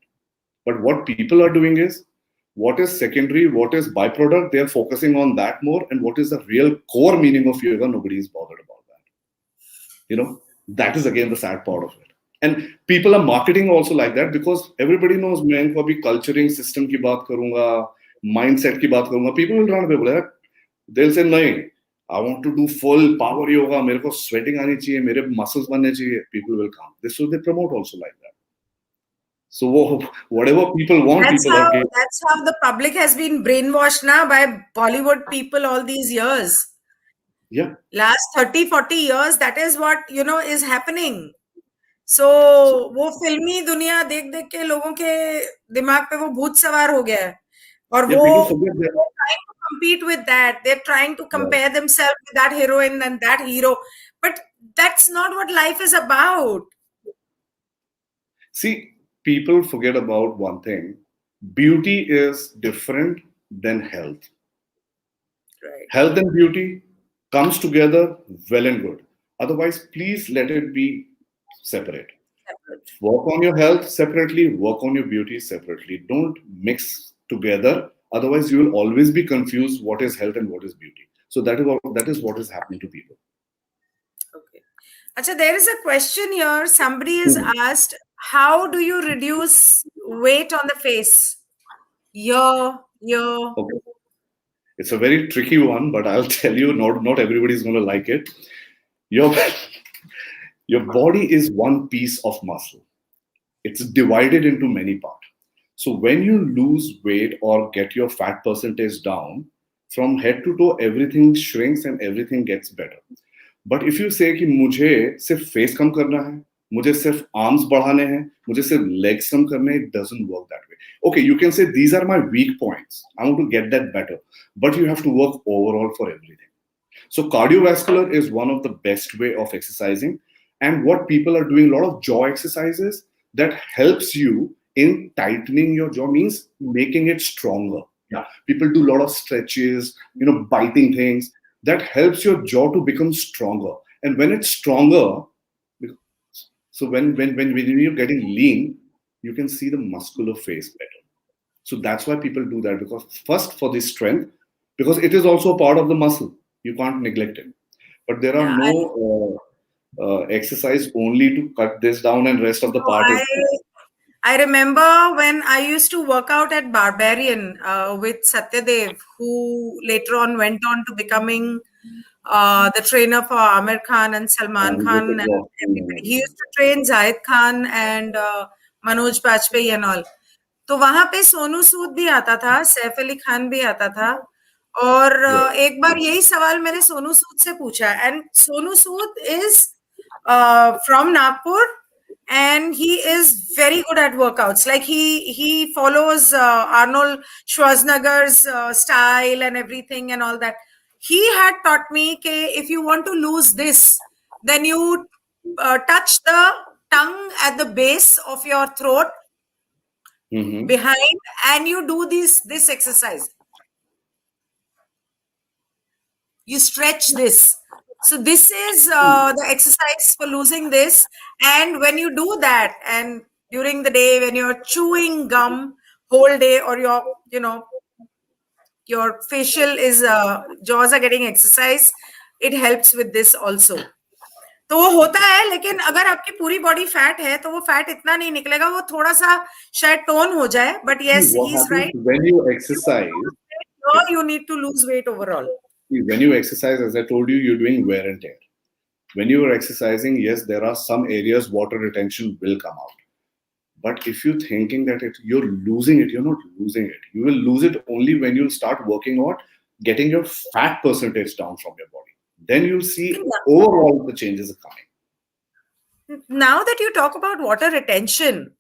But what people are doing is, what is secondary, what is byproduct, they're focusing on that more. And what is the real core meaning of yoga, nobody is bothered about that. That is again the sad part of it. And people are marketing also like that because everybody knows मैं इनको अभी culturing system की बात करूंगा, mindset की बात करूंगा. People will run away. बोले, they'll say नहीं, I want to do full power yoga. मेरे को sweating आनी चाहिए, मेरे muscles बनने चाहिए. People will come. This is they promote also like that. So whatever people want, That's people how are getting. that's how the public has been brainwashed now by Bollywood people all these years. Yeah. Last 30, 40 years, that is what, is happening. So So वो फिल्मी दुनिया देख देख के लोगों के दिमाग पे वो भूत सवार हो गया है और yeah, वो people forget that. trying to compete with that. They're trying to Right. compare themselves with that heroine and that hero. But that's not what life is about. See, people forget about one thing. Beauty is different than health. Right. Health and beauty comes together well and good. Otherwise, please let it be separate. Separate. Work on your health separately, work on your beauty separately. Don't mix together. Otherwise, you will always be confused what is health and what is beauty. So that is what is happening to people. Okay. Acha, there is a question here. Somebody has Hmm. asked, how do you reduce weight on the face? Yeah, yeah. Okay. It's a very tricky one, but I'll tell you, not everybody is going to like it. Your your body is one piece of muscle. It's divided into many parts. So when you lose weight or get your fat percentage down, from head to toe, everything shrinks and everything gets better. But if you से कि मुझे सिर्फ face कम करना है, मुझे सिर्फ arms बढ़ाने हैं, मुझे सिर्फ लेग्स कम करने हैं, it doesn't work that way. Okay, you can say these are my weak points. I want to get that better, but you have to work overall for everything. So cardiovascular is one of the best way of exercising, and what people are doing a lot of jaw exercises that helps you in tightening your jaw, means making it stronger. Yeah, people do a lot of stretches, biting things that helps your jaw to become stronger. And when it's stronger, so when you're getting lean, you can see the muscular face better. So that's why people do that, because first for the strength, because it is also a part of the muscle. You can't neglect it. But there are Yeah, no exercise only to cut this down and rest of the part is. I remember when I used to work out at Barbarian with Satyadev, who later on went on to becoming the trainer for Amir Khan and Salman Khan and everybody. He used to train Zahid Khan and Manoj Bajpayee and all. तो वहां पे सोनू सूद भी आता था, सैफ अली खान भी आता था और एक बार यही सवाल मैंने सोनू सूद से पूछा and Sonu Sood is from Nagpur and he is very good at workouts. Like he follows Arnold Schwarzenegger's style and everything and all that. He had taught me that if you want to lose this, then you touch the tongue at the base of your throat behind and you do this exercise. You stretch this. So this is the exercise for losing this. And when you do that, and during the day when you're chewing gum whole day, or your facial is jaws are getting exercise, it helps with this also. तो वो होता है, लेकिन अगर आपकी पूरी body fat है तो वो फैट इतना नहीं निकलेगा, वो थोड़ा सा शायद टोन हो जाए. But See, yes, what he is happens right. when you exercise? You need to lose weight overall. When you exercise, as I told you, you're doing wear and tear. When you are exercising, yes, there are some areas water retention will come out. But if you're thinking that you're losing it, you're not losing it. You will lose it only when you start working on getting your fat percentage down from your body. Then you'll see overall the changes are coming. Now that you talk about water retention,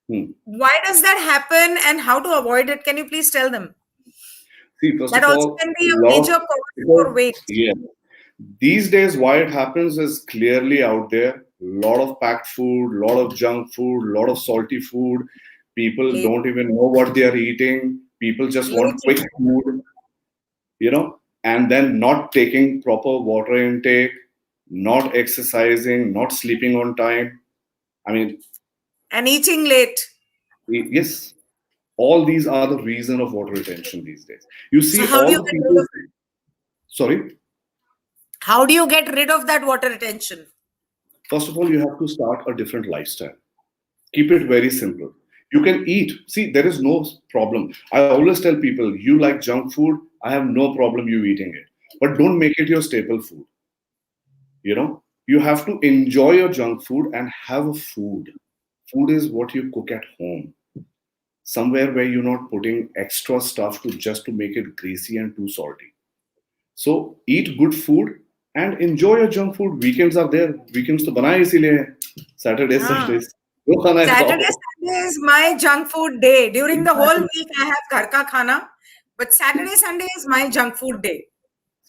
why does that happen and how to avoid it? Can you please tell them? See, first That of also all, can be a major cause for weight. Yeah. These days, why it happens is clearly out there. Lot of packed food, lot of junk food, lot of salty food. People don't even know what they are eating. People just want quick food, and then not taking proper water intake, not exercising, not sleeping on time. I mean, and eating late. Yes, all these are the reason of water retention these days. You see, so how all do you the get people. rid of it? Sorry. How do you get rid of that water retention? First of all, you have to start a different lifestyle. Keep it very simple. You can eat. See, there is no problem. I always tell people, you like junk food, I have no problem you eating it. But don't make it your staple food. You have to enjoy your junk food and have a food. Food is what you cook at home. Somewhere where you're not putting extra stuff to make it greasy and too salty. So eat good food and enjoy your junk food. Weekends are there. Weekends to बनाए इसीलिए हैं. Saturdays, हाँ. Sundays. जो खाना है Saturday, खाओ. Sunday is my junk food day. During the whole Exactly. week, I have ghar ka khana, but Saturday, Sunday is my junk food day.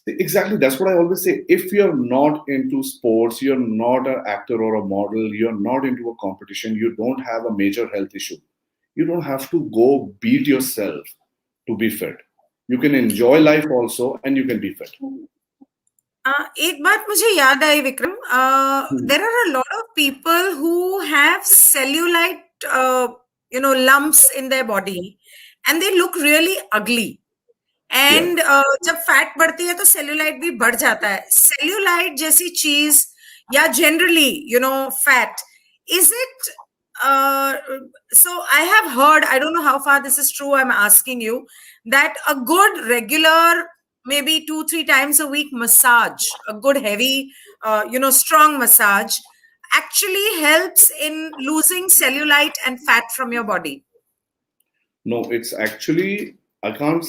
Exactly. That's what I always say. If you're not into sports, you're not an actor or a model, you're not into a competition, you don't have a major health issue, you don't have to go beat yourself to be fit. You can enjoy life also and you can be fit. एक बात मुझे याद आई Vikram, there are a lot of people who have cellulite, lumps in their body, and they look really ugly. Yeah. And जब fat बढ़ती है तो cellulite भी बढ़ जाता है. सेल्यूलाइट जैसी चीज या generally fat, is it? So I have heard, I don't know how far this is true, I'm asking you, that a good regular, maybe 2-3 times a week massage, a good heavy, strong massage, actually helps in losing cellulite and fat from your body. No, it's actually, I can't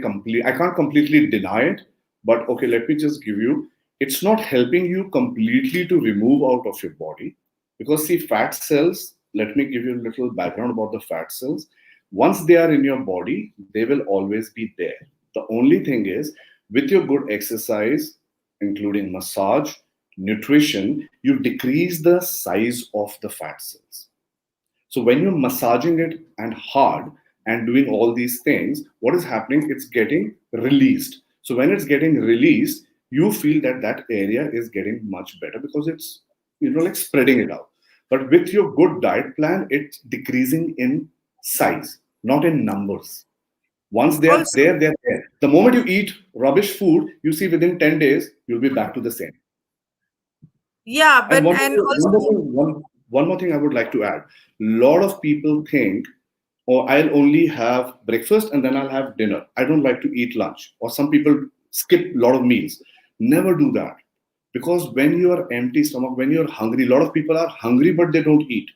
completely deny it, but okay, let me just give you, it's not helping you completely to remove out of your body. Because see, fat cells, let me give you a little background about the fat cells. Once they are in your body, they will always be there. The only thing is, with your good exercise, including massage, nutrition, you decrease the size of the fat cells. So when you're massaging it and hard and doing all these things, what is happening? It's getting released. So when it's getting released, you feel that that area is getting much better because it's like spreading it out. But with your good diet plan, it's decreasing in size, not in numbers. Once they're Also, there, they're there. The moment you eat rubbish food, you see within 10 days, you'll be back to the same. yeah, And but and also, one more thing I would like to add. A lot of people think, oh, I'll only have breakfast and then I'll have dinner. I don't like to eat lunch. Or some people skip a lot of meals. Never do that. Because when you are empty stomach, when you're hungry, a lot of people are hungry but they don't eat.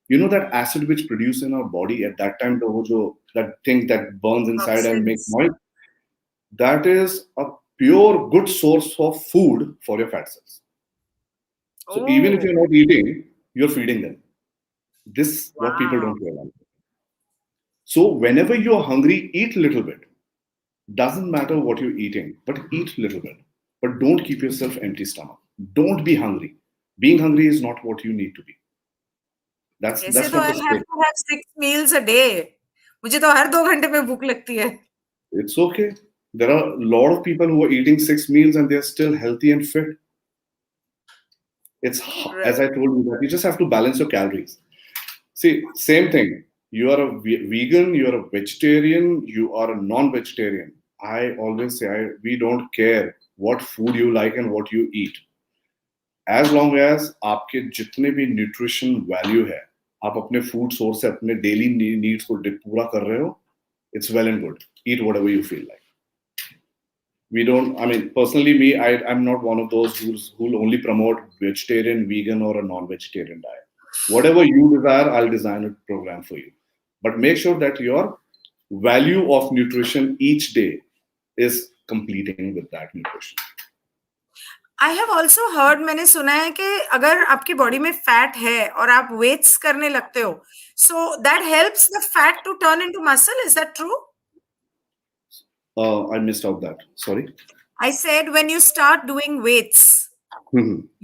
You know that acid which produces in our body at that time, that thing that burns inside and makes toxins. noise, that is a pure good source of food for your fat cells. So even if you're Oh, not eating, you're feeding them. This what people wow. don't realize. So whenever you're hungry, eat a little bit. Doesn't matter what you're eating, but eat a little bit. But don't keep yourself empty stomach. Don't be hungry. Being hungry is not what you need to be. ऐसे That's तो not the I have state. To have 6 meals a day. मुझे तो हर 2 घंटे में भूख लगती है. It's okay. There are a lot of people who are eating 6 meals and they're still healthy and fit. It's as Right. I told you that you just have to balance your calories. See, same thing. You are a vegan, you are a vegetarian, you are a non-vegetarian. I always say we don't care what food you like and what you eat. As long as आपके जितने भी nutrition value है, आप अपने food source से अपने daily needs को पूरा कर रहे हो, it's well and good. Eat whatever you feel like. We don't, I mean, personally, I'm not one of those who'll only promote vegetarian, vegan, or a non-vegetarian diet. Whatever you desire, I'll design a program for you. But make sure that your value of nutrition each day is completing with that nutrition. I have also heard, मैंने सुना है कि अगर आपकी body में fat है और आप वेट्स करने लगते हो, so that helps the fat to turn into muscle. Is that true? I missed out that. Sorry. I said when you start doing weights,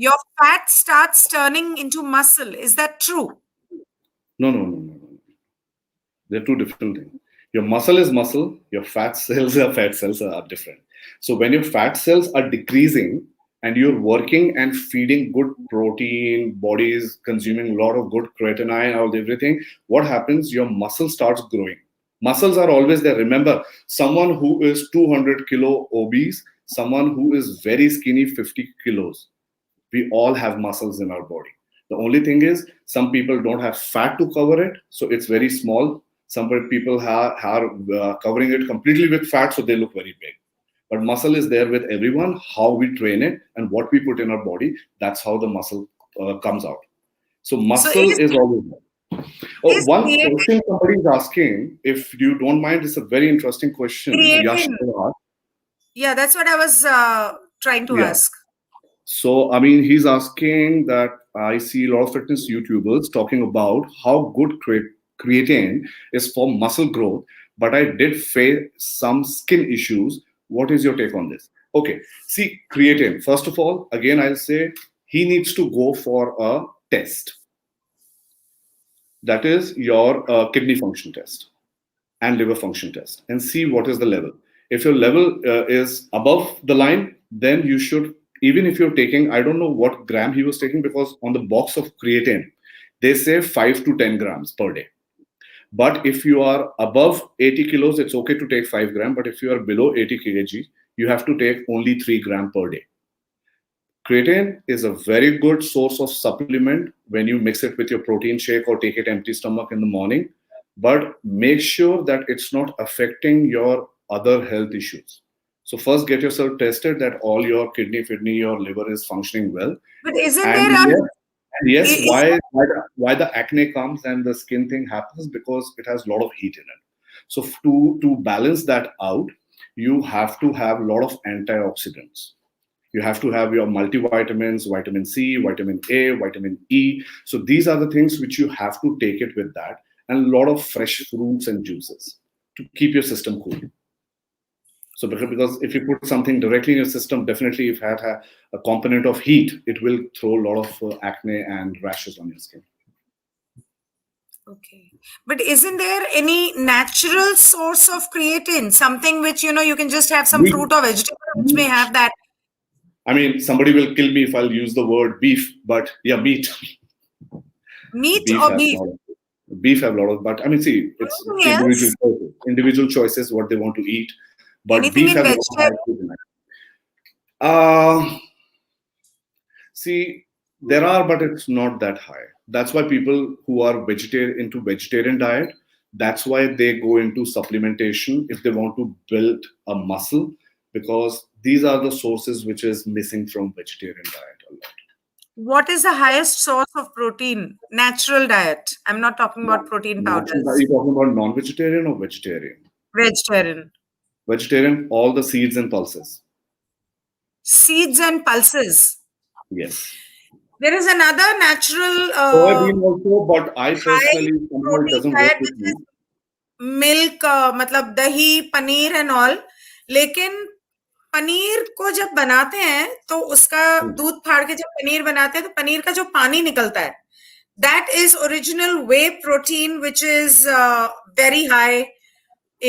your fat starts turning into muscle. Is that true? No, no, no, no, no. They're two different things. Your muscle is muscle. Your fat cells are different. So when your fat cells are decreasing and you're working and feeding good protein, body is consuming a lot of good creatinine, all everything, what happens? Your muscle starts growing. Muscles are always there. Remember, someone who is 200 kilo obese, someone who is very skinny, 50 kilos. We all have muscles in our body. The only thing is, some people don't have fat to cover it, so it's very small. Some people are covering it completely with fat, so they look very big. But muscle is there with everyone. How we train it and what we put in our body, that's how the muscle comes out. So So muscle is always there. Oh, is one question somebody is asking, if you don't mind, it's a very interesting question. Yash creatine? asked. Yeah, that's what I was trying to Yeah. ask. So, I mean, he's asking that I see a lot of fitness YouTubers talking about how good creatine is for muscle growth, but I did face some skin issues. What is your take on this? Okay, see, creatine, first of all, again, I'll say he needs to go for a test. That is your kidney function test and liver function test and see what is the level. If your level is above the line, then you should, even if you're taking, I don't know what gram he was taking, because on the box of creatine, they say 5 to 10 grams per day. But if you are above 80 kilos, it's okay to take 5 gram. But if you are below 80 kg, you have to take only 3 gram per day. Creatine is a very good source of supplement when you mix it with your protein shake or take it empty stomach in the morning. But make sure that it's not affecting your other health issues. So first get yourself tested that all your kidney, your liver is functioning well. But isn't And there yes, and yes, is why the acne comes and the skin thing happens, because it has a lot of heat in it. So to balance that out, you have to have a lot of antioxidants. You have to have your multivitamins, vitamin C, vitamin A, vitamin E. So these are the things which you have to take it with that, and a lot of fresh fruits and juices to keep your system cool. So because if you put something directly in your system, definitely if it had a component of heat, it will throw a lot of acne and rashes on your skin. okay? But isn't there any natural source of creatine? Something which you can just have some Meat, fruit or vegetable which may meat. have that. I mean, somebody will kill me if I'll use the word beef, but yeah, meat. Meat Beef or has a beef? lot of beef have a lot of, but I mean, see, it's Anything individual else? choices, individual choices what they want to eat. But Anything beef in has a lot of high vegetarian? food in it. Uh, See, there are, but it's not that high. That's why people who are vegetarian into vegetarian diet, that's why they go into supplementation if they want to build a muscle, because these are the sources which is missing from vegetarian diet a lot. What is the highest source of protein? Natural diet. I'm not talking about protein Natural, are powders. you talking about non-vegetarian or vegetarian? Vegetarian. Vegetarian, all the seeds and pulses. Seeds and pulses. Yes. There is another natural Soybean also, but I high personally somehow it protein doesn't work diet with which me. is milk मतलब दही paneer and all लेकिन पनीर को जब बनाते हैं तो उसका दूध फाड़ के जब पनीर बनाते हैं तो पनीर का जो पानी निकलता है that is original whey protein which is very high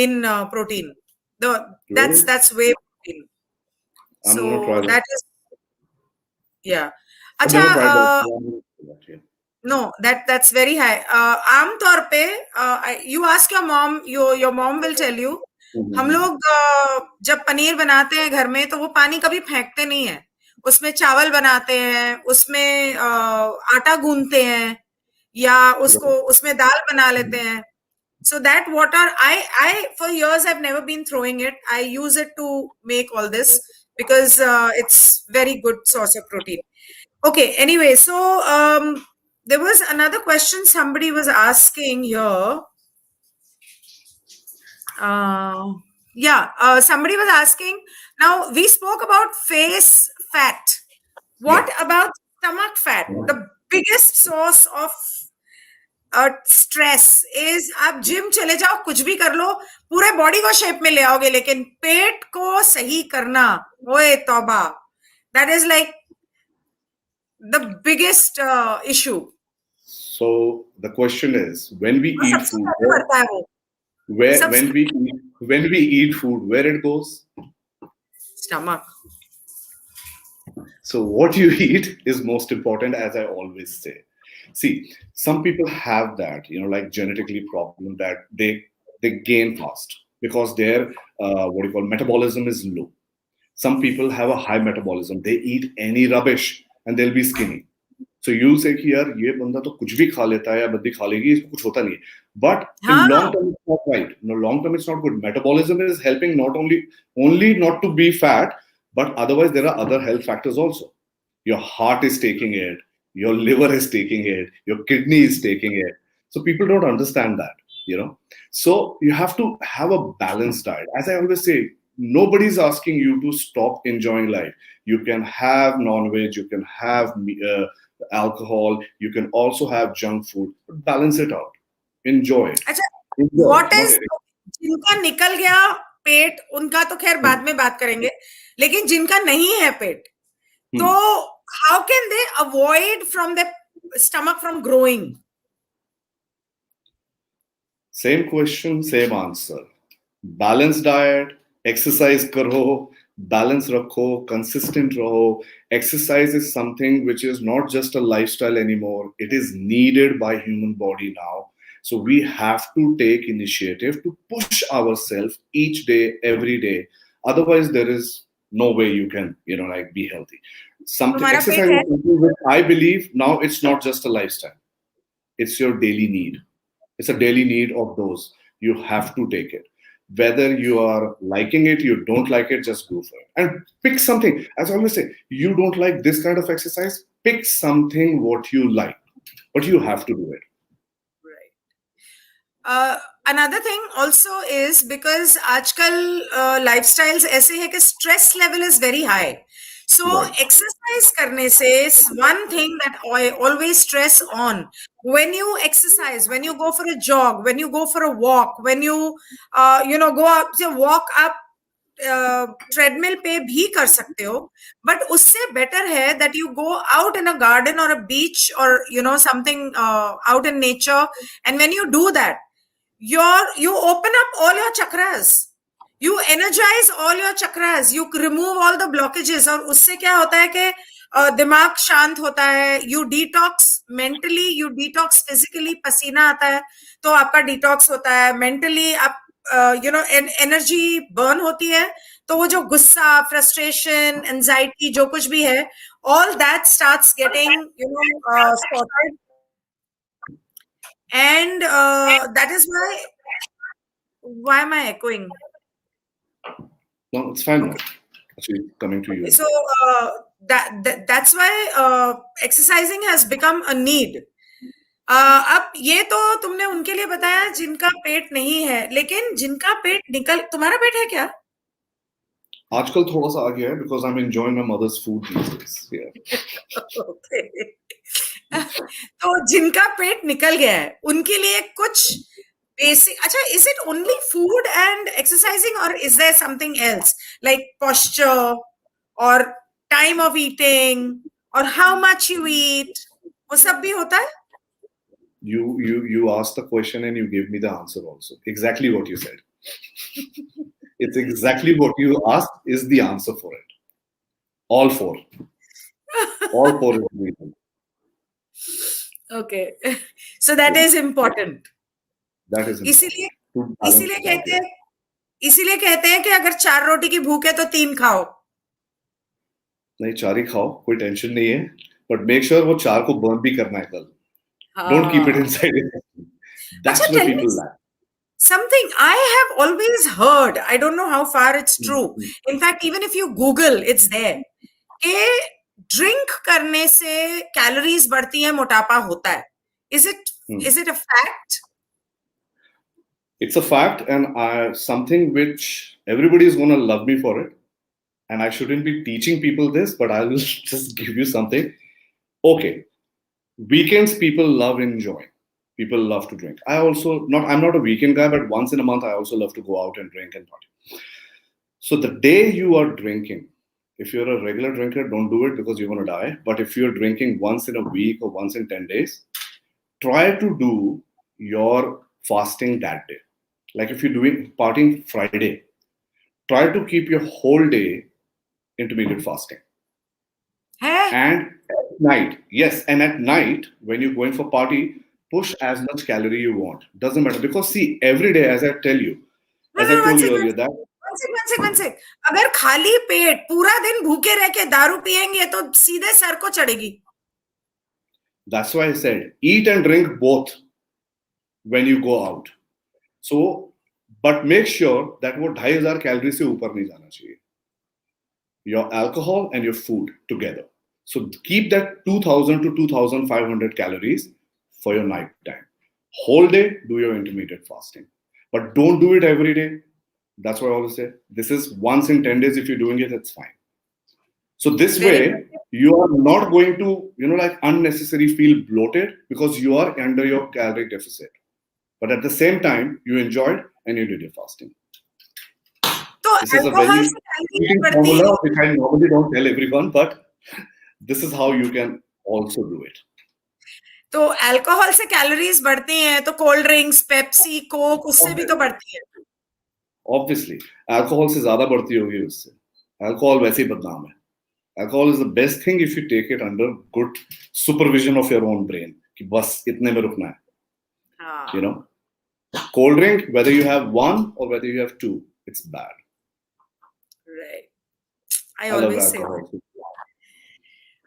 in protein the Really? that's whey protein I'm so gonna try that. that is yeah I've अच्छा never tried that. So I'm gonna do that, yeah. no that's very high आम तौर पे you ask your mom your mom will tell you हम Mhm. लोग जब पनीर बनाते हैं घर में तो वो पानी कभी फेंकते नहीं है उसमें चावल बनाते हैं उसमें आटा गूंथते हैं या उसको Right. उसमें दाल बना लेते हैं so that water I for years I've never been throwing it I use it to make all this because it's very good source of protein. Okay, anyway, so there was another question somebody was asking here. Uh, yeah, somebody was asking. Now, we spoke about face fat. Yeah. What about stomach fat? The biggest source of stress is आप gym चले जाओ कुछ भी कर लो पूरे body को shape में ले आओगे लेकिन पेट को सही करना ओए तौबा that is like the biggest issue. So the question is, when we और eat सबसे food, पहले बढ़ता है वो where सबसे when we eat food, where it goes? Stomach. So what you eat is most important, as I always say. See, some people have that, like genetically problem that they gain fast because their what you call metabolism is low. Some people have a high metabolism. They eat any rubbish and they'll be skinny. So you'll say कि यार ये बंदा तो कुछ भी खा लेता है या बंदी खा लेगी, इसको कुछ होता नहीं है. But in long हाँ. term it's not right. No, long term it's not good. Metabolism is helping not only not to be fat, but otherwise there are other health factors also. Your heart is taking it, your liver is taking it, your kidney is taking it. So people don't understand that, you know. So you have to have a balanced diet. As I always say, nobody's asking you to stop enjoying life. You can have non-veg, you can have alcohol, you can also have junk food, but balance it out. Enjoy it. अच्छा, Enjoy it, what not is, it. जिनका निकल गया पेट, उनका तो खैर बाद में बात करेंगे, लेकिन जिनका नहीं है पेट, तो how can they avoid from the stomach from growing? Same question, same answer. Balanced diet, exercise karo, balance rakho, consistent raho. Exercise is something which is not just a lifestyle anymore. It is needed by human body now. So we have to take initiative to push ourselves each day, every day. Otherwise, there is no way you can, like be healthy. Something तुम्हारा पेट exercise है? is something which I believe now it's not just a lifestyle. It's your daily need. It's a daily need of those. You have to take it. Whether you are liking it, you don't like it, just go for it. And pick something. As I always say, you don't like this kind of exercise, pick something what you like. But you have to do it. Another thing also is because आजकल lifestyles ऐसे हैं कि stress level is very high. So Right. exercise करने से one thing that I always stress on, when you exercise, when you go for a jog, when you go for a walk, when you go up, walk up treadmill पे भी कर सकते हो, but उससे better है that you go out in a garden और अ बीच और something out in nature, and when you do that you open up all your chakras, you energize all your chakras, you remove all the blockages, और उससे क्या होता है कि दिमाग शांत होता है, you detox mentally, you detox physically, पसीना आता है तो आपका detox होता है, mentally आप एनर्जी बर्न होती है, तो वो जो गुस्सा, फ्रस्ट्रेशन, एंजाइटी जो कुछ भी है, all that starts getting sorted. And that is why am I echoing? No, it's fine Okay. now. Actually, coming to you. So that's why exercising has become a need. अब ये तो तुमने उनके लिए बताया जिनका पेट नहीं है, लेकिन जिनका पेट निकल, तुम्हारा पेट है क्या? आजकल थोड़ा सा आ गया है because I'm enjoying my mother's food these days. Yeah. Okay. तो जिनका पेट निकल गया है उनके लिए कुछ बेसिक, अच्छा, is it only food and exercising or is there something else like posture or time of eating or how much you eat, वो सब भी होता है? You asked the question and you gave me the answer also. Exactly what you said. It's exactly what you asked is the answer for it. All four. All four is the reason. Okay. So that is important. That is इसीलिए important. To balance इसीलिए it out, कहते हैं इसीलिए कहते हैं कि अगर 4 रोटी की भूख है तो 3 खाओ. नहीं, 4 ही खाओ, कोई टेंशन नहीं है, बट मेक श्योर वो 4 को बर्न भी करना है कल. Don't keep it inside it. That's अच्छा, where tell me people lack. something I have always heard. I don't know how far it's true. In fact, even if you Google, it's there. कि drink करने से calories बढ़ती है, मोटापा होता है. Is it a fact? It's a fact, and something which everybody is going to love me for it. And I shouldn't be teaching people this, but I will just give you something. Okay, weekends people love enjoying. People love to drink. I'm not a weekend guy, but once in a month I also love to go out and drink and party. So the day you are drinking, if you're a regular drinker, don't do it because you're going to die. But if you're drinking once in a week or once in 10 days, try to do your fasting that day. Like if you're doing partying Friday, try to keep your whole day intermittent fasting. And at night, yes, and at night, when you're going for party, push as much calorie you want. Doesn't matter. Because see, every day, as I told you earlier, that one sec. अगर खाली पेट पूरा दिन भूखे रह के दारू पिएंगे तो सीधे सर को चढ़ेगी. That's why I said eat and drink both when you go out. So, but make sure that वो 2500 कैलोरी से ऊपर नहीं जाना चाहिए. Your alcohol and your food together. So keep that 2000 to 2500 calories for your night time. Whole day, do your intermittent fasting. But don't do it every day. That's what I always say. This is once in 10 days. If you're doing it, it's fine. So this way, you are not going to, like unnecessarily feel bloated because you are under your calorie deficit. But at the same time, you enjoyed and you did your fasting. This is a very cheating formula which I normally don't tell everyone, but this is how you can also do it. तो alcohol से calories बढ़ती हैं तो cold drinks, Pepsi, Coke उससे भी तो बढ़ती है. Obviously, alcohol से ज्यादा बढ़ती होगी उससे. Alcohol वैसे ही बदनाम है. Alcohol is the best thing if you take it under good supervision of your own brain. कि बस इतने में रुकना है. Cold drink, whether you have one or whether you have two, it's bad. Right. I always say that.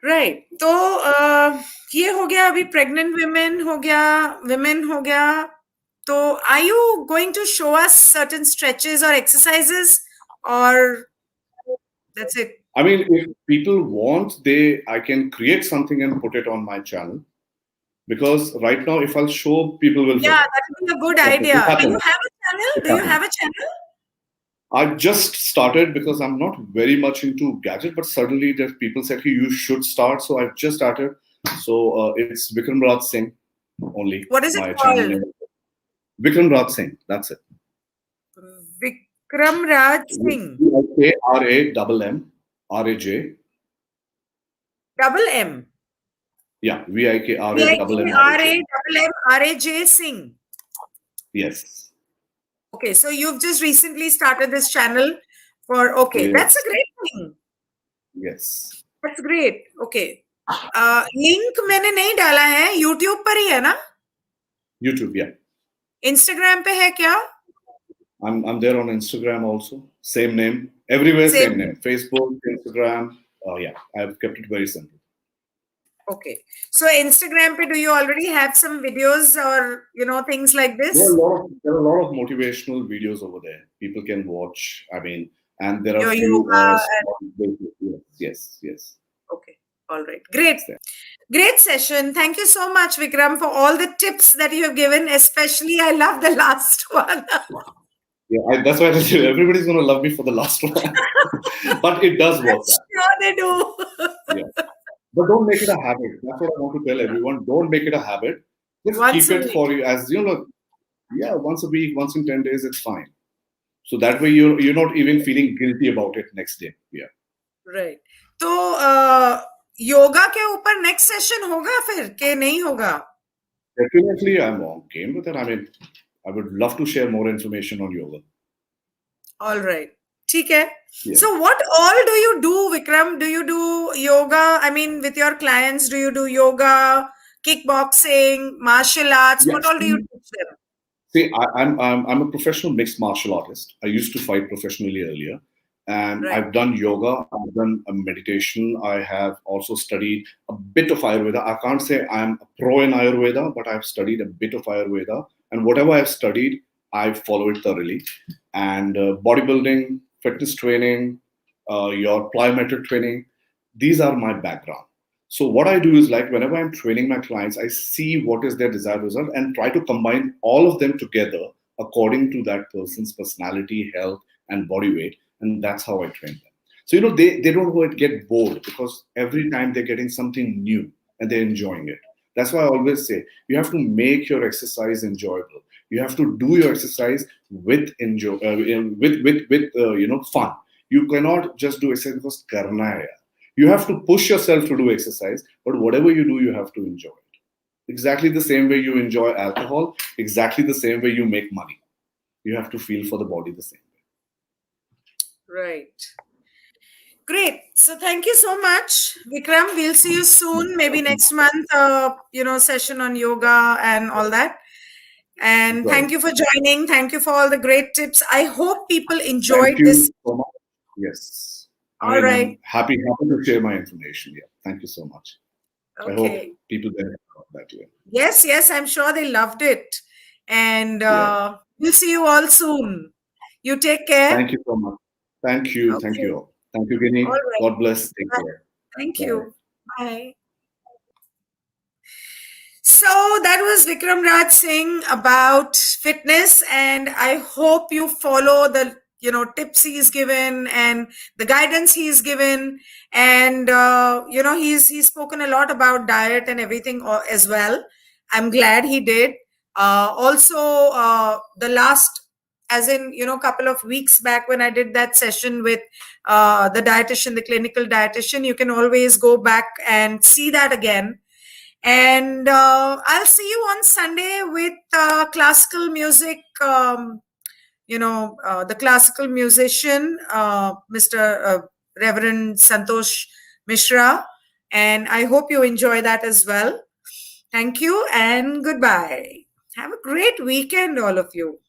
Right. तो ये हो गया अभी pregnant women हो गया. तो are you going to show us certain stretches or exercises or that's it? I mean, if people want, I can create something and put it on my channel. Because right now, if I'll show, people will. Yeah, that would be a good idea. Do you have a channel? I just started because I'm not very much into gadget, but suddenly there's people said, hey, you should start. So I've just started. So it's VIKRAM Singh only. What is it called? VIKRAM Singh. That's it. VIKRAM Singh. VIKRAM RAJ. Double M. Yeah, VIKRAM Singh. Yes. Okay, so you've just recently started this channel for, okay, yes. That's a great thing. Yes. That's great. Okay. Link मैंने नहीं डाला है, YouTube पर ही है ना? YouTube, yeah. Instagram पे है क्या? I'm there on Instagram also. Same name. Everywhere same name. Facebook, Instagram. Yeah, I've kept it very simple. Okay. So Instagram pe, do you already have some videos or, things like this? There are a lot of motivational videos over there. People can watch. I mean, and there are few. Yes. Okay. All right. Great. Great session. Thank you so much, Vikram, for all the tips that you have given. Especially, I love the last one. Yeah, that's why I tell you, everybody's going to love me for the last one. But it does work. Sure, they do. Yeah. But don't make it a habit. That's what I want to tell everyone. Don't make it a habit. Just keep it for you as yeah, once a week, once in 10 days, it's fine. So that way you're not even feeling guilty about it next day. Yeah. Right. तो योगा के ऊपर next session होगा फिर के नहीं होगा? Definitely, I'm on game with it. I mean, I would love to share more information on yoga. All right. ठीक है. Yeah. So what all do you do, Vikram? Do you do yoga? I mean, with your clients, do you do yoga, kickboxing, martial arts? Yes. What all do you teach them? See, I'm a professional mixed martial artist. I used to fight professionally earlier, and right. I've done yoga. I've done meditation. I have also studied a bit of Ayurveda. I can't say I'm a pro in Ayurveda, but I've studied a bit of Ayurveda, and whatever I've studied, I follow it thoroughly. And bodybuilding, fitness training, your plyometric training, these are my background. So what I do is, like, whenever I'm training my clients, I see what is their desired result and try to combine all of them together according to that person's personality, health, and body weight. And that's how I train them. So, they don't get bored because every time they're getting something new and they're enjoying it. That's why I always say, you have to make your exercise enjoyable. You have to do your exercise with fun. You cannot just do exercise because karna hai. You have to push yourself to do exercise, but whatever you do, you have to enjoy it. Exactly the same way you enjoy alcohol, exactly the same way you make money. You have to feel for the body the same way. Right. Great. So thank you so much, Vikram. We'll see you soon, maybe next month, session on yoga and all that. And Got thank it. you for joining. Thank you for all the great tips. I hope people Thank enjoyed you this. so much. Yes. I All mean, right. I'm happy to share my information. Yeah. Thank you so much. I hope Okay. people benefit from that. Yeah. Yes, yes, I'm sure they loved it. And Yeah. we'll see you all soon. You take care. Thank you so much. Thank you. Thank Okay. you all. Thank you, All Guinea. right. God bless. Take Bye. care. Thank Bye. you. Bye. So that was Vikram Raj Singh about fitness, and I hope you follow the tips he's given and the guidance he's given, and he's spoken a lot about diet and everything as well. I'm glad he did. Also, the last, as in couple of weeks back when I did that session with the dietitian, the clinical dietitian, you can always go back and see that again. And I'll see you on Sunday with classical music. The classical musician, Mr. Reverend Santosh Mishra. And I hope you enjoy that as well. Thank you and goodbye. Have a great weekend, all of you.